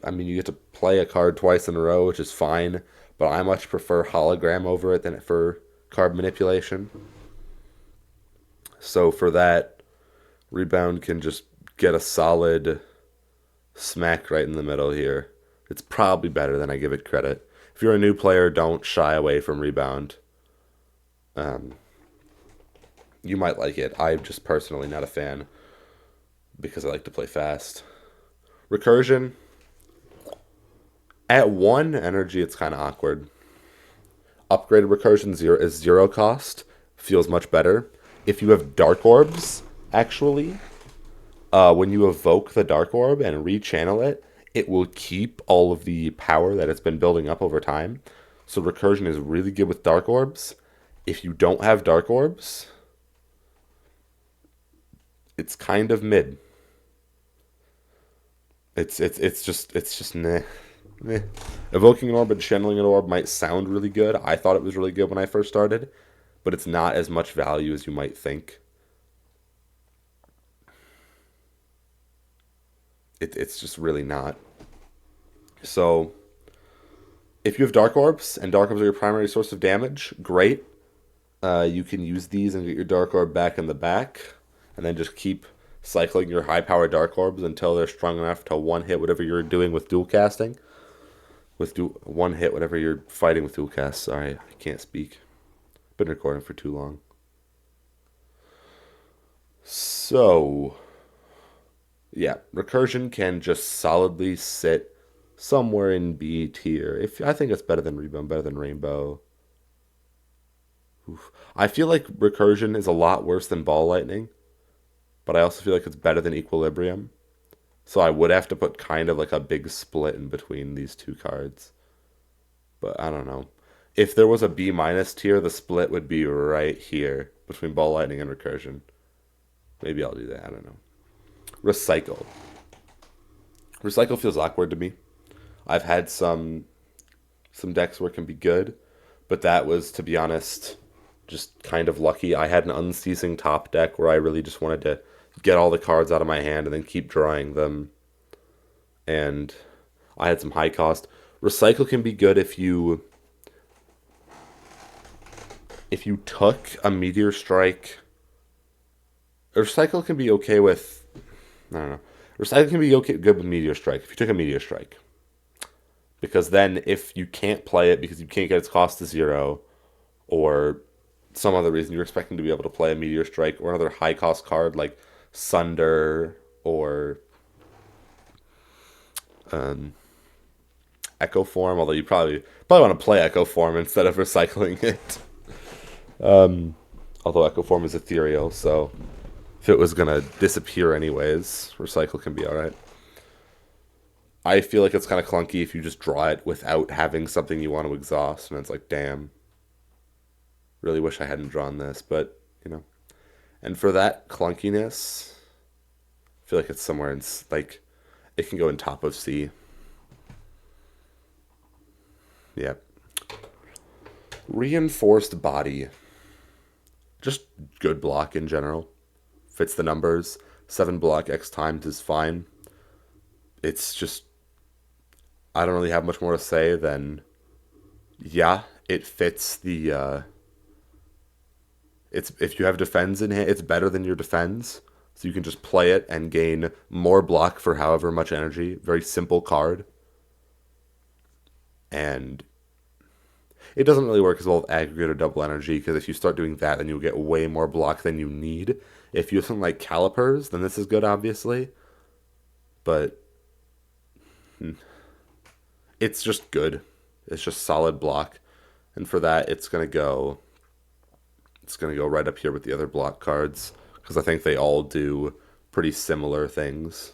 mean, you get to play a card twice in a row, which is fine, but I much prefer hologram over it than for card manipulation. So for that, Rebound can just get a solid smack right in the middle here. It's probably better than I give it credit. If you're a new player, don't shy away from Rebound. You might like it. I'm just personally not a fan because I like to play fast. Recursion. At 1 energy, it's kind of awkward. Upgraded Recursion is 0 cost. Feels much better. If you have Dark Orbs, actually, when you evoke the Dark Orb and rechannel it, it will keep all of the power that it's been building up over time. So Recursion is really good with Dark Orbs. If you don't have Dark Orbs, it's kind of mid. It's just meh. Evoking an orb and channeling an orb might sound really good. I thought it was really good when I first started, but it's not as much value as you might think. It's just really not. So, if you have Dark Orbs, and Dark Orbs are your primary source of damage, great. You can use these and get your Dark Orb back in the back, and then just keep cycling your high-powered Dark Orbs until they're strong enough to one-hit whatever you're doing with dual casting. One-hit whatever you're fighting with dual cast. Sorry, I can't speak. Been recording for too long. So, yeah, Recursion can just solidly sit somewhere in B tier. If I think it's better than Rebound, better than Rainbow. Oof. I feel like Recursion is a lot worse than Ball Lightning, but I also feel like it's better than Equilibrium. So I would have to put kind of like a big split in between these two cards. But I don't know. If there was a B minus tier, the split would be right here between Ball Lightning and Recursion. Maybe I'll do that. I don't know. Recycle. Recycle feels awkward to me. I've had some decks where it can be good, but that was, to be honest, just kind of lucky. I had an unceasing top deck where I really just wanted to get all the cards out of my hand and then keep drawing them. And I had some high cost. Recycle can be good if you took a Meteor Strike. Recycle can be okay with, I don't know. Recycle can be good with Meteor Strike if you took a Meteor Strike. Because then if you can't play it because you can't get its cost to 0, or some other reason you're expecting to be able to play a Meteor Strike or another high cost card like Sunder or Echo Form, although you probably want to play Echo Form instead of recycling it. Although Echo Form is ethereal, so if it was going to disappear anyways, Recycle can be alright. I feel like it's kind of clunky if you just draw it without having something you want to exhaust, and it's like, damn. Really wish I hadn't drawn this, but, you know. And for that clunkiness, I feel like it's somewhere in, like, it can go in top of C. Yep. Reinforced Body. Just good block in general. Fits the numbers. 7 block X times is fine. It's just, I don't really have much more to say than, yeah, it fits the, if you have defense in hand, it's better than your defense. So you can just play it and gain more block for however much energy. Very simple card. And it doesn't really work as well with aggregate or double energy, because if you start doing that, then you'll get way more block than you need. If you have something like Calipers, then this is good, obviously. But it's just good. It's just solid block. And for that, it's going to go right up here with the other block cards, because I think they all do pretty similar things.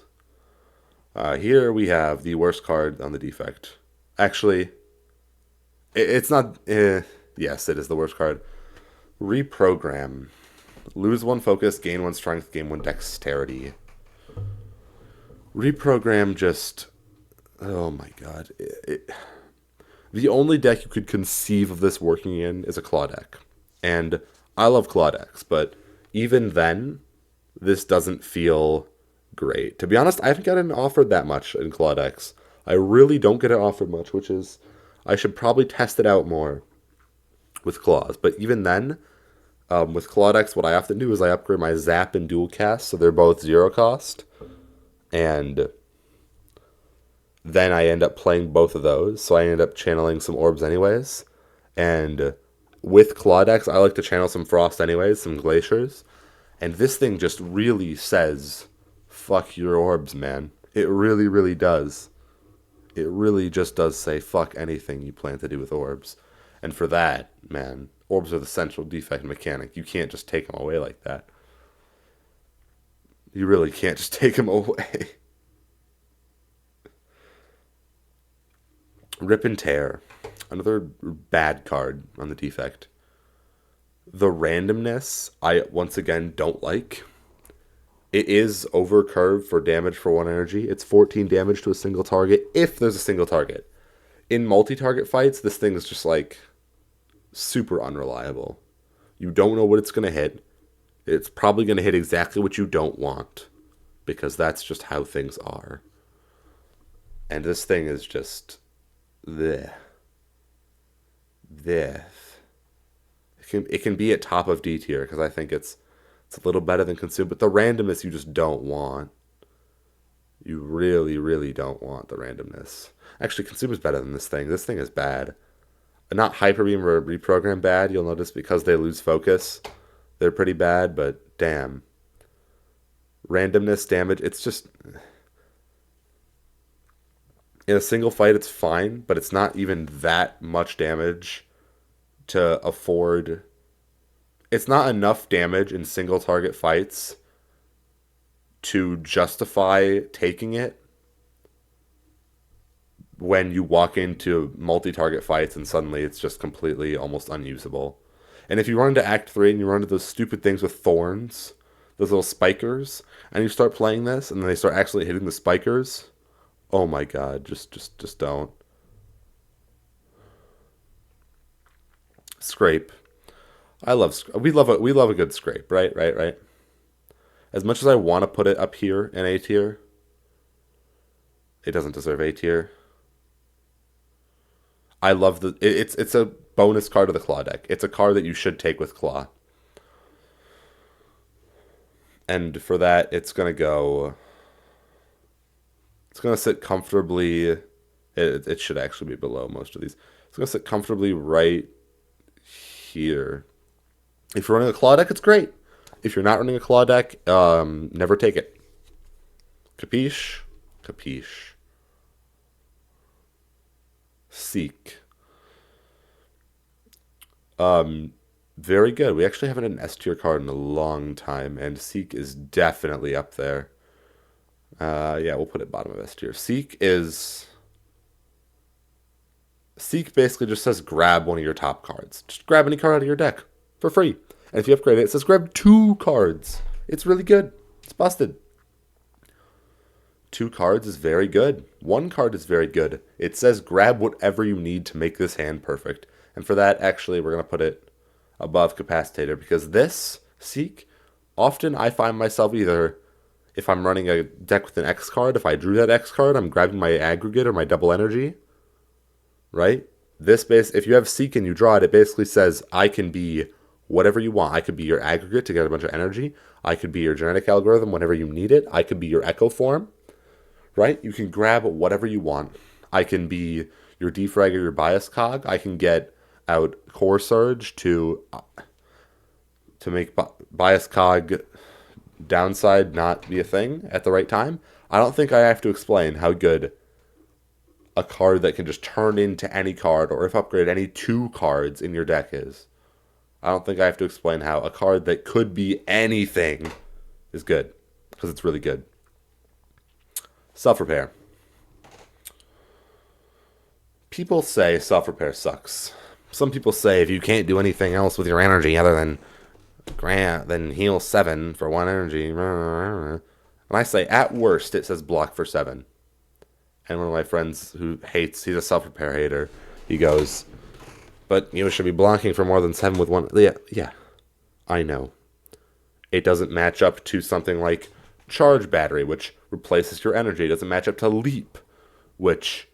Here we have the worst card on the Defect. Actually, it's not... yes, it is the worst card. Reprogram. Lose 1 focus, gain 1 strength, gain 1 dexterity. Reprogram just... Oh my god. The only deck you could conceive of this working in is a Claw deck. And I love Claw decks, but even then, this doesn't feel great. To be honest, I haven't gotten offered that much in Claw decks. I really don't get it offered much, which is... I should probably test it out more with Claws. But even then, with Claw decks, what I often do is I upgrade my Zap and Dual Cast, so they're both 0 cost. And then I end up playing both of those, so I end up channeling some orbs anyways. And with Claw decks, I like to channel some Frost anyways, some Glaciers. And this thing just really says, fuck your orbs, man. It really, really does. It really just does say, fuck anything you plan to do with orbs. And for that, man, orbs are the central Defect mechanic. You can't just take them away like that. You really can't just take them away. Rip and Tear. Another bad card on the Defect. The randomness, I once again don't like. It is over curve for damage for 1 energy. It's 14 damage to a single target if there's a single target. In multi-target fights, this thing is just like super unreliable. You don't know what it's going to hit. It's probably going to hit exactly what you don't want, because that's just how things are. And this thing is just there. There. It can be at top of D tier because I think it's a little better than Consume, but the randomness you just don't want. You really, really don't want the randomness. Actually, Consume is better than this thing. This thing is bad. Not Hyper Beam or Reprogram bad, you'll notice, because they lose focus. They're pretty bad, but damn. Randomness, damage, it's just... In a single fight, it's fine, but it's not even that much damage to afford... It's not enough damage in single target fights to justify taking it when you walk into multi-target fights and suddenly it's just completely almost unusable. And if you run into Act 3 and you run into those stupid things with thorns, those little spikers, and you start playing this and then they start actually hitting the spikers, oh my god, just don't. Scrape. We love a good scrape, right? As much as I want to put it up here in A tier, it doesn't deserve A tier. I love it's a bonus card of the Claw deck. It's a card that you should take with Claw. And for that, it's going to sit comfortably. It should actually be below most of these. It's going to sit comfortably right here. If you're running a Claw deck, it's great. If you're not running a Claw deck, never take it. Capiche? Capiche. Seek. Very good. We actually haven't had an S tier card in a long time, and Seek is definitely up there. Yeah, we'll put it bottom of S tier. Seek basically just says grab one of your top cards. Just grab any card out of your deck for free. And if you upgrade it, it says grab 2 cards. It's really good. It's busted. 2 cards is very good. 1 card is very good. It says grab whatever you need to make this hand perfect. And for that, actually, we're going to put it above Capacitator, because this, Seek, often I find myself either, if I'm running a deck with an X card, if I drew that X card, I'm grabbing my aggregate or my double energy, right? If you have Seek and you draw it, it basically says I can be whatever you want. I could be your aggregate to get a bunch of energy. I could be your genetic algorithm whenever you need it. I could be your echo form, right? You can grab whatever you want. I can be your defrag or your bias cog. I can get out core surge to make bias cog downside not be a thing at the right time. I don't think I have to explain how good a card that can just turn into any card, or if upgrade any 2 cards in your deck is. I don't think I have to explain how a card that could be anything is good, because it's really good. Self-repair. People say self-repair sucks. Some people say if you can't do anything else with your energy other than heal 7 for 1 energy. And I say, at worst, it says block for 7. And one of my friends who hates, he's a self-repair hater, he goes, but you should be blocking for more than 7 with 1. Yeah, I know. It doesn't match up to something like Charge Battery, which replaces your energy. It doesn't match up to Leap, which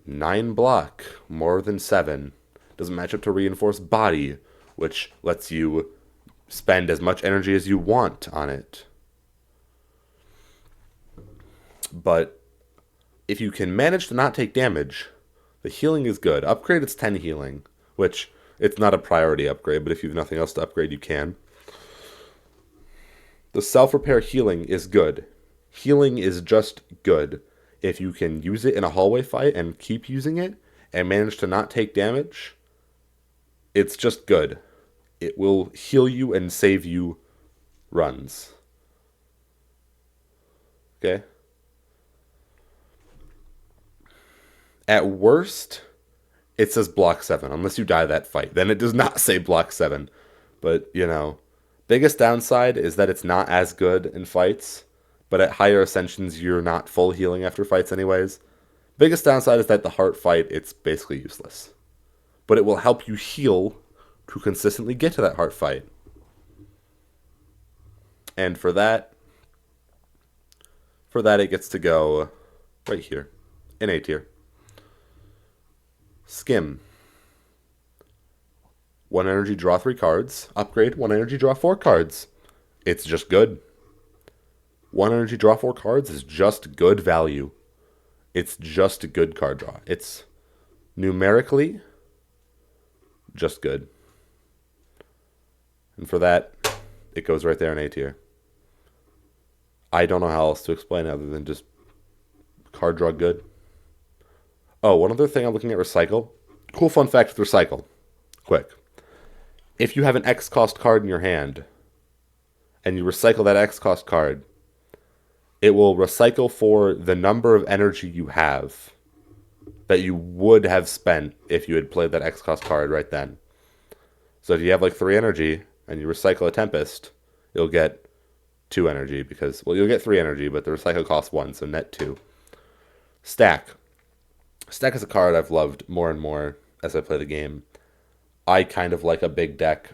9 block, more than 7. Doesn't match up to Reinforced Body, which lets you spend as much energy as you want on it. But if you can manage to not take damage, the healing is good. Upgrade its 10 healing, which it's not a priority upgrade, but if you have nothing else to upgrade, you can. The self-repair healing is good. Healing is just good. If you can use it in a hallway fight and keep using it and manage to not take damage, it's just good. It will heal you and save you runs. Okay? At worst, it says block 7, unless you die that fight. Then it does not say block 7. But, biggest downside is that it's not as good in fights. But at higher ascensions, you're not full healing after fights anyways. Biggest downside is that the heart fight, it's basically useless. But it will help you heal to consistently get to that heart fight. And for that it gets to go right here in A tier. Skim. 1 energy, draw 3 cards. Upgrade, 1 energy, draw 4 cards. It's just good. 1 energy, draw 4 cards is just good value. It's just a good card draw. It's numerically just good. And for that, it goes right there in A tier. I don't know how else to explain it other than just card draw good. Oh, one other thing I'm looking at Recycle. Cool fun fact with Recycle. Quick. If you have an X cost card in your hand, and you recycle that X cost card, it will recycle for the number of energy you have that you would have spent if you had played that X cost card right then. So if you have like 3 energy, and you recycle a Tempest, you'll get 2 energy because, well, you'll get 3 energy, but the recycle costs 1, so net 2. Stack. Stack is a card I've loved more and more as I play the game. I kind of like a big deck.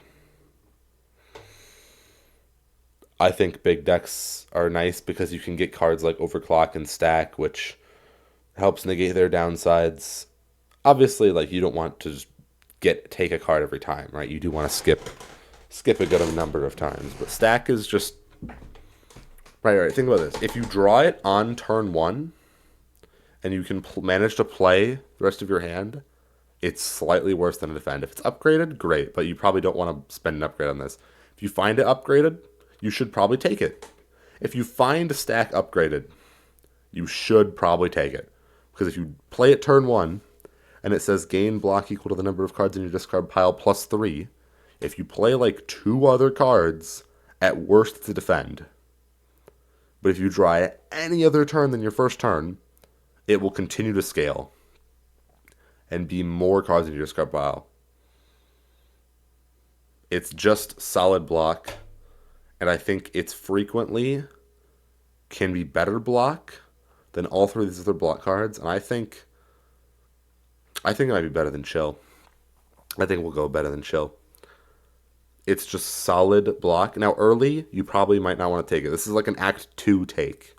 I think big decks are nice because you can get cards like Overclock and Stack, which helps negate their downsides. Obviously, like, you don't want to just take a card every time, right? You do want to skip a good number of times. But Stack is just... Right, think about this. If you draw it on turn 1, and you can manage to play the rest of your hand, it's slightly worse than a Defend. If it's upgraded, great, but you probably don't want to spend an upgrade on this. If you find it upgraded, you should probably take it. If you find a Stack upgraded, you should probably take it. Because if you play it turn 1, and it says gain block equal to the number of cards in your discard pile plus 3, if you play like 2 other cards, at worst it's a Defend. But if you draw it any other turn than your first turn, it will continue to scale and be more cards in your discard pile. It's just solid block, and I think it's frequently can be better block than all 3 of these other block cards, and I think it might be better than Chill. I think we'll go better than Chill. It's just solid block. Now, early, you probably might not want to take it. This is like an Act 2 take,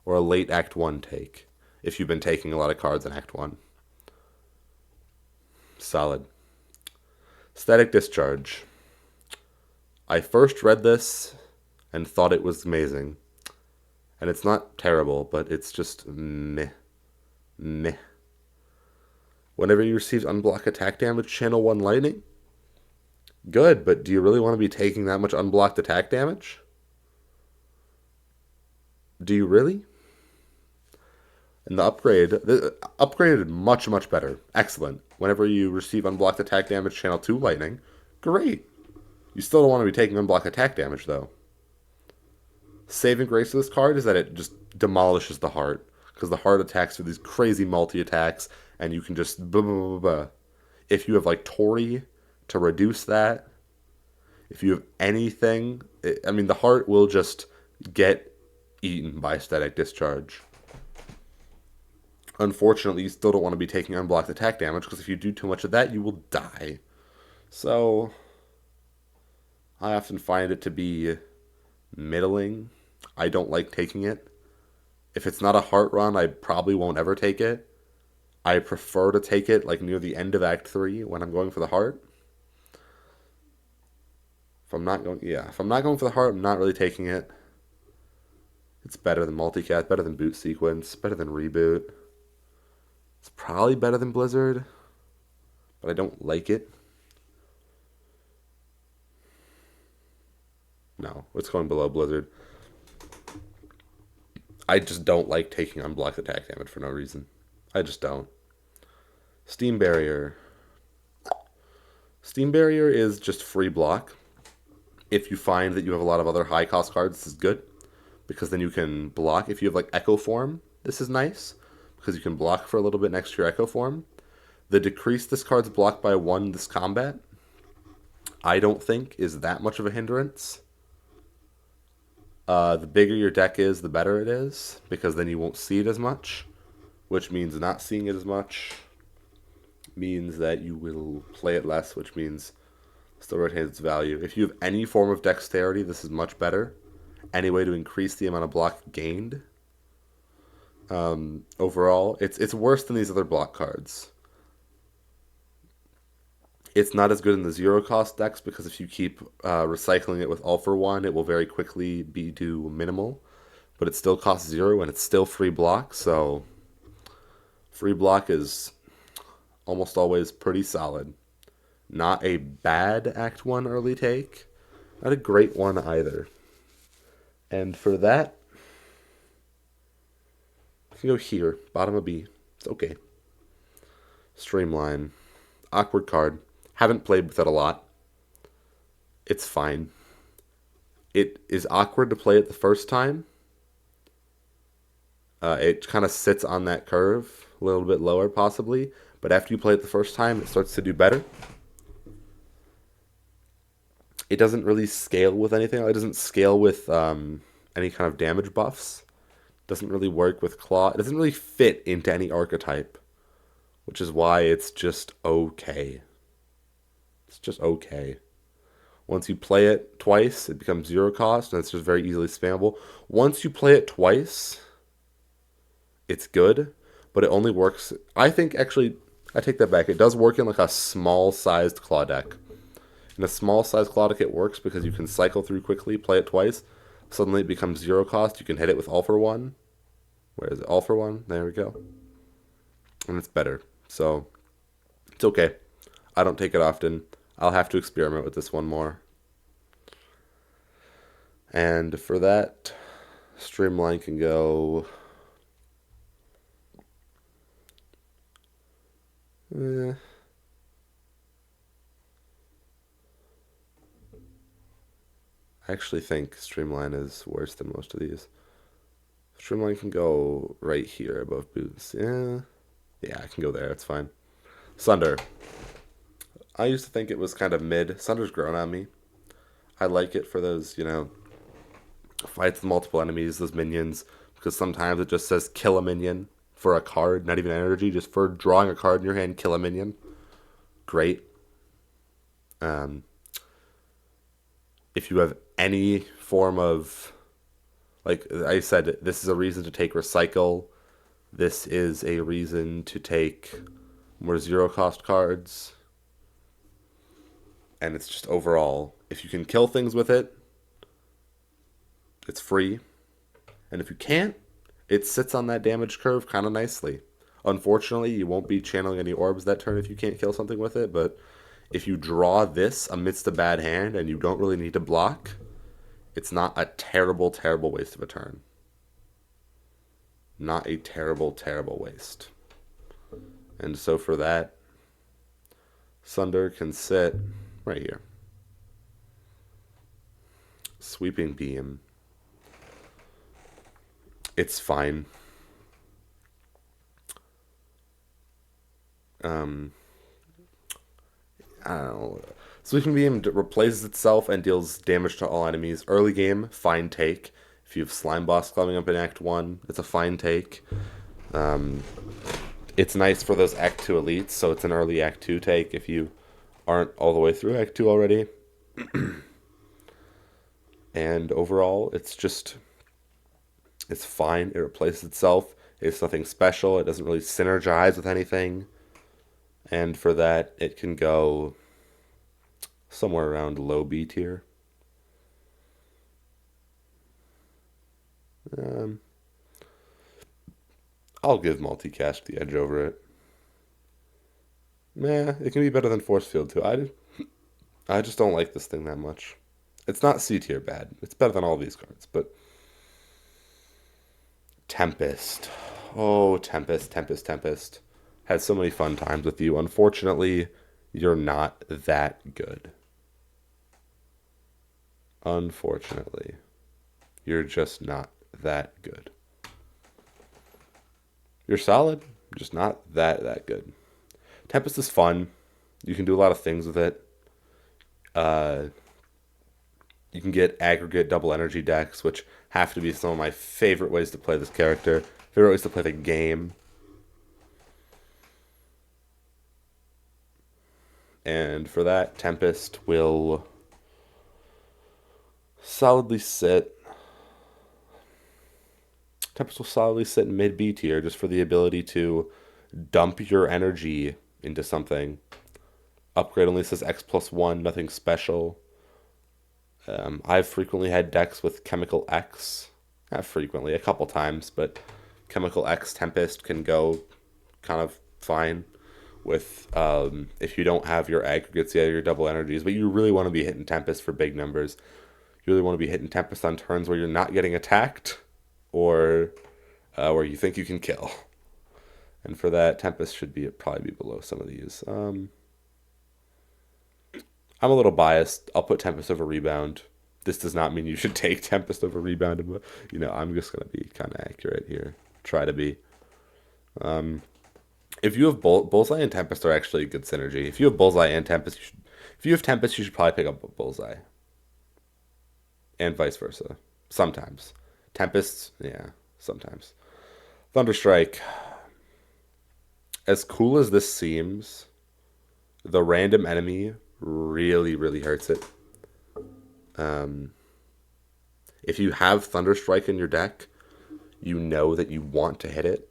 or a late Act 1 take, if you've been taking a lot of cards in Act 1. Solid. Static Discharge. I first read this and thought it was amazing. And it's not terrible, but it's just meh. Meh. Whenever you receive unblock attack damage, channel 1 lightning. Good, but do you really want to be taking that much unblocked attack damage? Do you really? And the upgraded much, much better. Excellent. Whenever you receive unblocked attack damage, channel 2 lightning. Great. You still don't want to be taking unblocked attack damage, though. Saving grace of this card is that it just demolishes the heart. Because the heart attacks with these crazy multi-attacks, and you can just... If you have, like, Tori to reduce that, if you have anything... the heart will just get eaten by Static Discharge. Unfortunately, you still don't want to be taking unblocked attack damage, because if you do too much of that, you will die. So, I often find it to be middling. I don't like taking it. If it's not a heart run, I probably won't ever take it. I prefer to take it like near the end of Act 3 when I'm going for the heart. If I'm not going for the heart, I'm not really taking it. It's better than Multicat, better than Boot Sequence, better than Reboot. It's probably better than Blizzard, but I don't like it. No, it's going below Blizzard. I just don't like taking unblocked attack damage for no reason. I just don't. Steam Barrier. Steam Barrier is just free block. If you find that you have a lot of other high cost cards, this is good. Because then you can block. If you have like Echo Form, this is nice. Because you can block for a little bit next to your Echo Form. The decrease this card's blocked by 1 this combat, I don't think is that much of a hindrance. The bigger your deck is, the better it is. Because then you won't see it as much. Which means not seeing it as much means that you will play it less. Which means Still retains its value. If you have any form of dexterity, this is much better. Any way to increase the amount of block gained. Overall, it's worse than these other block cards. It's not as good in the zero cost decks because if you keep recycling it with all for one, it will very quickly be to minimal. But it still costs 0 and it's still free block, so free block is almost always pretty solid. Not a bad Act 1 early take, not a great one either. And for that, you can go here, bottom of B. It's okay. Streamline. Awkward card. Haven't played with it a lot. It's fine. It is awkward to play it the first time. It kind of sits on that curve, a little bit lower possibly, but after you play it the first time, it starts to do better. It doesn't really scale with anything. It doesn't scale with any kind of damage buffs. It doesn't really work with claw. It doesn't really fit into any archetype, which is why it's just okay. It's just okay. Once you play it twice, it becomes 0 cost, and it's just very easily spammable. Once you play it twice, it's good, but it only works. I think, actually, I take that back. It does work in like a small-sized claw deck. In a small-sized claw deck, it works because you can cycle through quickly, play it twice. Suddenly it becomes 0 cost. You can hit it with all for one. Where is it? All for one. There we go. And it's better. So, it's okay. I don't take it often. I'll have to experiment with this one more. And for that, Streamline can go... I actually think Streamline is worse than most of these. Streamline can go right here above Boots. Yeah, I can go there. It's fine. Sunder. I used to think it was kind of mid. Sunder's grown on me. I like it for those, fights with multiple enemies, those minions, because sometimes it just says kill a minion for a card, not even energy, just for drawing a card in your hand, kill a minion. Great. If you have any form of, like I said, this is a reason to take Recycle. This is a reason to take more 0 cost cards. And it's just overall, if you can kill things with it, it's free. And if you can't, it sits on that damage curve kind of nicely. Unfortunately, you won't be channeling any orbs that turn if you can't kill something with it, but if you draw this amidst a bad hand and you don't really need to block, it's not a terrible, terrible waste of a turn. Not a terrible, terrible waste. And so for that, Sunder can sit right here. Sweeping Beam. It's fine. I don't know. Sweeping Beam replaces itself and deals damage to all enemies. Early game, fine take. If you have Slime Boss coming up in Act 1, it's a fine take. It's nice for those Act 2 elites, so it's an early Act 2 take if you aren't all the way through Act 2 already. And overall, it's fine. It replaces itself. It's nothing special. It doesn't really synergize with anything. And for that, it can go somewhere around low B tier. I'll give Multicast the edge over it. It can be better than Force Field too. I just don't like this thing that much. It's not C tier bad. It's better than all these cards, but Tempest. Oh, Tempest. Had so many fun times with you. Unfortunately, you're not that good. Unfortunately, you're just not that good. You're solid, just not that good. Tempest is fun. You can do a lot of things with it. You can get aggregate double energy decks, which have to be some of my favorite ways to play this character. Favorite ways to play the game. And for that, Tempest will solidly sit. Tempest will solidly sit in mid B tier just for the ability to dump your energy into something. Upgrade only says X plus 1, nothing special. I've frequently had decks with Chemical X. Not frequently, a couple times, but Chemical X Tempest can go kind of fine with if you don't have your aggregates yet, your double energies, but you really want to be hitting Tempest for big numbers. You really want to be hitting Tempest on turns where you're not getting attacked or where you think you can kill. And for that, Tempest should probably be below some of these. I'm a little biased. I'll put Tempest over Rebound. This does not mean you should take Tempest over Rebound. But, I'm just going to be kind of accurate here. Try to be. If you have Bullseye and Tempest are actually good synergy. If you have Bullseye and Tempest, if you have Tempest, you should probably pick up Bullseye. And vice versa. Sometimes. Tempest, yeah, sometimes. Thunderstrike. As cool as this seems, the random enemy really, really hurts it. If you have Thunderstrike in your deck, you know that you want to hit it.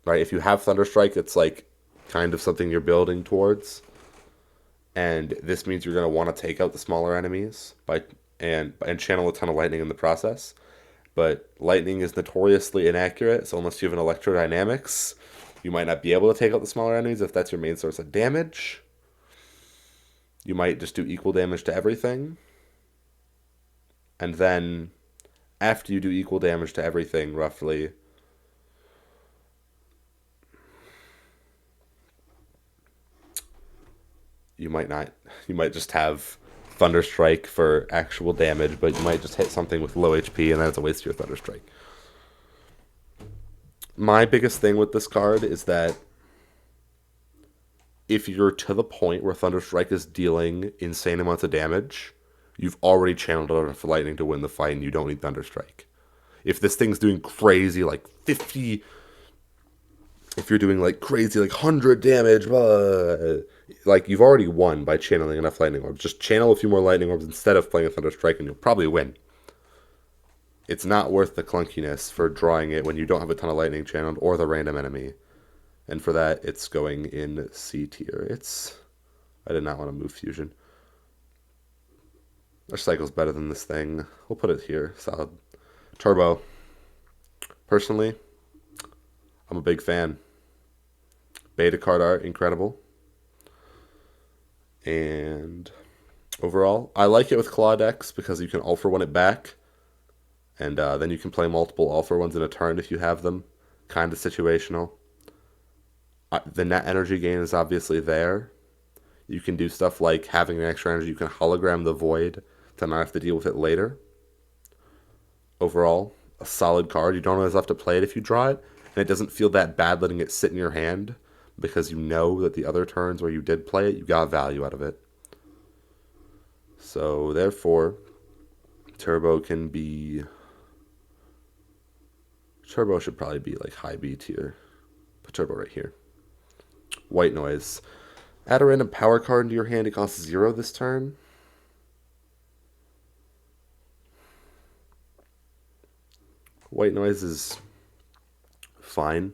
Right? If you have Thunderstrike, it's like kind of something you're building towards. And this means you're going to want to take out the smaller enemies and channel a ton of lightning in the process. But lightning is notoriously inaccurate, so unless you have an electrodynamics, you might not be able to take out the smaller enemies if that's your main source of damage. You might just do equal damage to everything. And then, after you do equal damage to everything, roughly, you might just have Thunderstrike for actual damage, but you might just hit something with low HP, and then it's a waste of your Thunderstrike. My biggest thing with this card is that if you're to the point where Thunderstrike is dealing insane amounts of damage, you've already channeled enough lightning to win the fight, and you don't need Thunderstrike. If this thing's doing crazy, like 50... If you're doing like crazy, like 100 damage, like you've already won by channeling enough lightning orbs. Just channel a few more lightning orbs instead of playing a Thunderstrike, and you'll probably win. It's not worth the clunkiness for drawing it when you don't have a ton of lightning channeled or the random enemy. And for that, it's going in C tier. I did not want to move Fusion. Our cycle's better than this thing. We'll put it here. Solid. Turbo. Personally, I'm a big fan. Beta card art, incredible. And overall, I like it with Claw decks because you can all for one it back. And then you can play multiple all for ones in a turn if you have them. Kind of situational. The net energy gain is obviously there. You can do stuff like having an extra energy. You can hologram the void to not have to deal with it later. Overall, a solid card. You don't always have to play it if you draw it. And it doesn't feel that bad letting it sit in your hand because you know that the other turns where you did play it, you got value out of it. So, therefore, Turbo should probably be like high B tier. Put Turbo right here. White Noise. Add a random power card into your hand. It costs 0 this turn. White Noise is fine.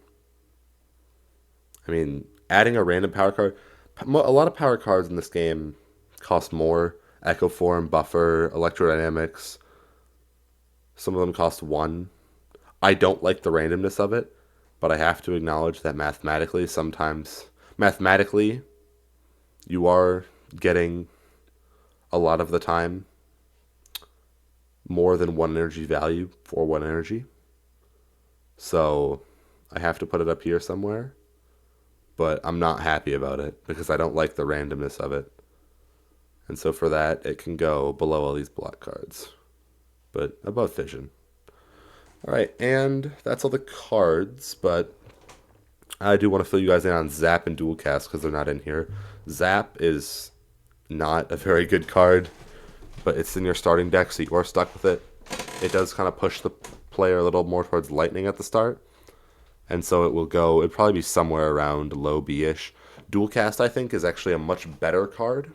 I mean, adding a random power card... A lot of power cards in this game cost more. Echo Form, Buffer, Electrodynamics. Some of them cost 1. I don't like the randomness of it, but I have to acknowledge that mathematically, you are getting a lot of the time more than 1 energy value for 1 energy. So I have to put it up here somewhere, but I'm not happy about it because I don't like the randomness of it. And so for that, it can go below all these block cards, but above Fission. Alright, and that's all the cards, but I do want to fill you guys in on Zap and Dual Cast because they're not in here. Zap is not a very good card, but it's in your starting deck, so you are stuck with it. It does kind of push the player a little more towards Lightning at the start, and so it'd probably be somewhere around low B-ish. Dual Cast, I think, is actually a much better card.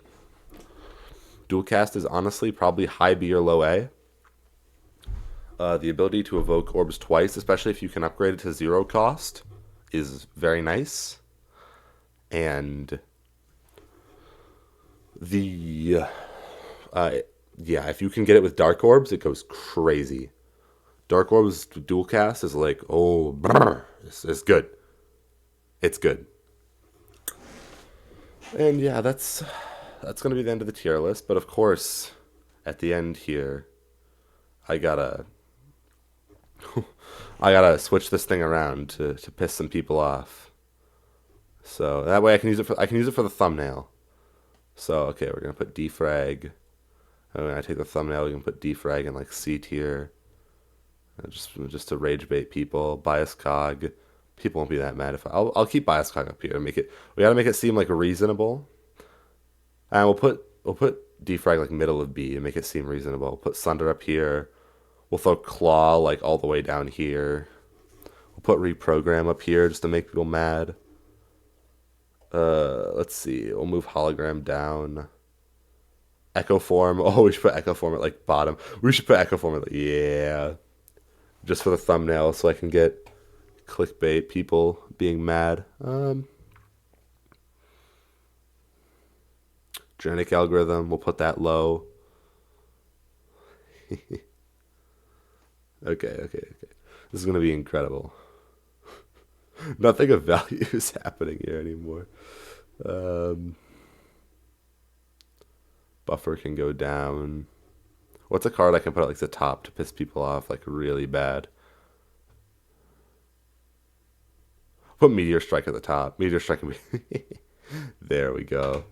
Dual Cast is honestly probably high B or low A. The ability to evoke orbs twice, especially if you can upgrade it to 0 cost, is very nice. And the yeah, if you can get it with Dark Orbs, it goes crazy. Dark Orbs dual cast is like, oh, brr, it's good. It's good. And yeah, that's gonna be the end of the tier list. But of course, at the end here, I gotta I gotta switch this thing around to piss some people off. So that way I can use it for the thumbnail. So okay, we're gonna put defrag. And when I take the thumbnail, we can put defrag in like C tier. Just to rage bait people. Bias cog. People won't be that mad if I'll keep bias cog up here and make it. We gotta make it seem like reasonable. And we'll put defrag like middle of B and make it seem reasonable. We'll put sunder up here. We'll throw claw like all the way down here. We'll put reprogram up here just to make people mad. Let's see. We'll move hologram down. Echo form. Oh, we should put echo form at like bottom. We should put echo form at like, yeah. Just for the thumbnail so I can get clickbait people being mad. Genetic algorithm. We'll put that low. Okay. This is going to be incredible. Nothing of value is happening here anymore. Buffer can go down. What's a card I can put at like the top to piss people off like really bad? Put Meteor Strike at the top. Meteor Strike can be... There we go.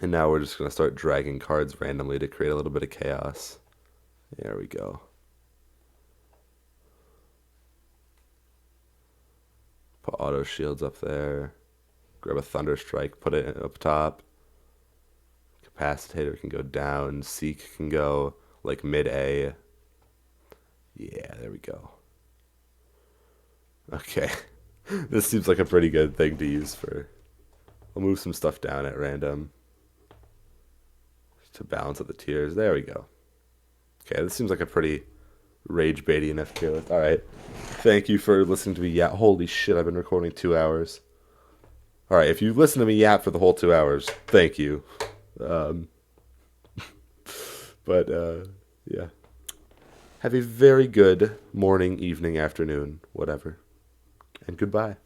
And now we're just going to start dragging cards randomly to create a little bit of chaos. There we go. Put auto shields up there. Grab a Thunder Strike, put it up top. Capacitator can go down. Seek can go like mid A. Yeah, there we go. Okay. This seems like a pretty good thing to use for... I'll move some stuff down at random to balance out the tiers. There we go. Okay, this seems like a pretty rage baity enough tier list. Alright. Thank you for listening to me yap. Holy shit, I've been recording 2 hours. Alright, if you listen to me yap for the whole 2 hours, thank you. Yeah. Have a very good morning, evening, afternoon, whatever. And goodbye.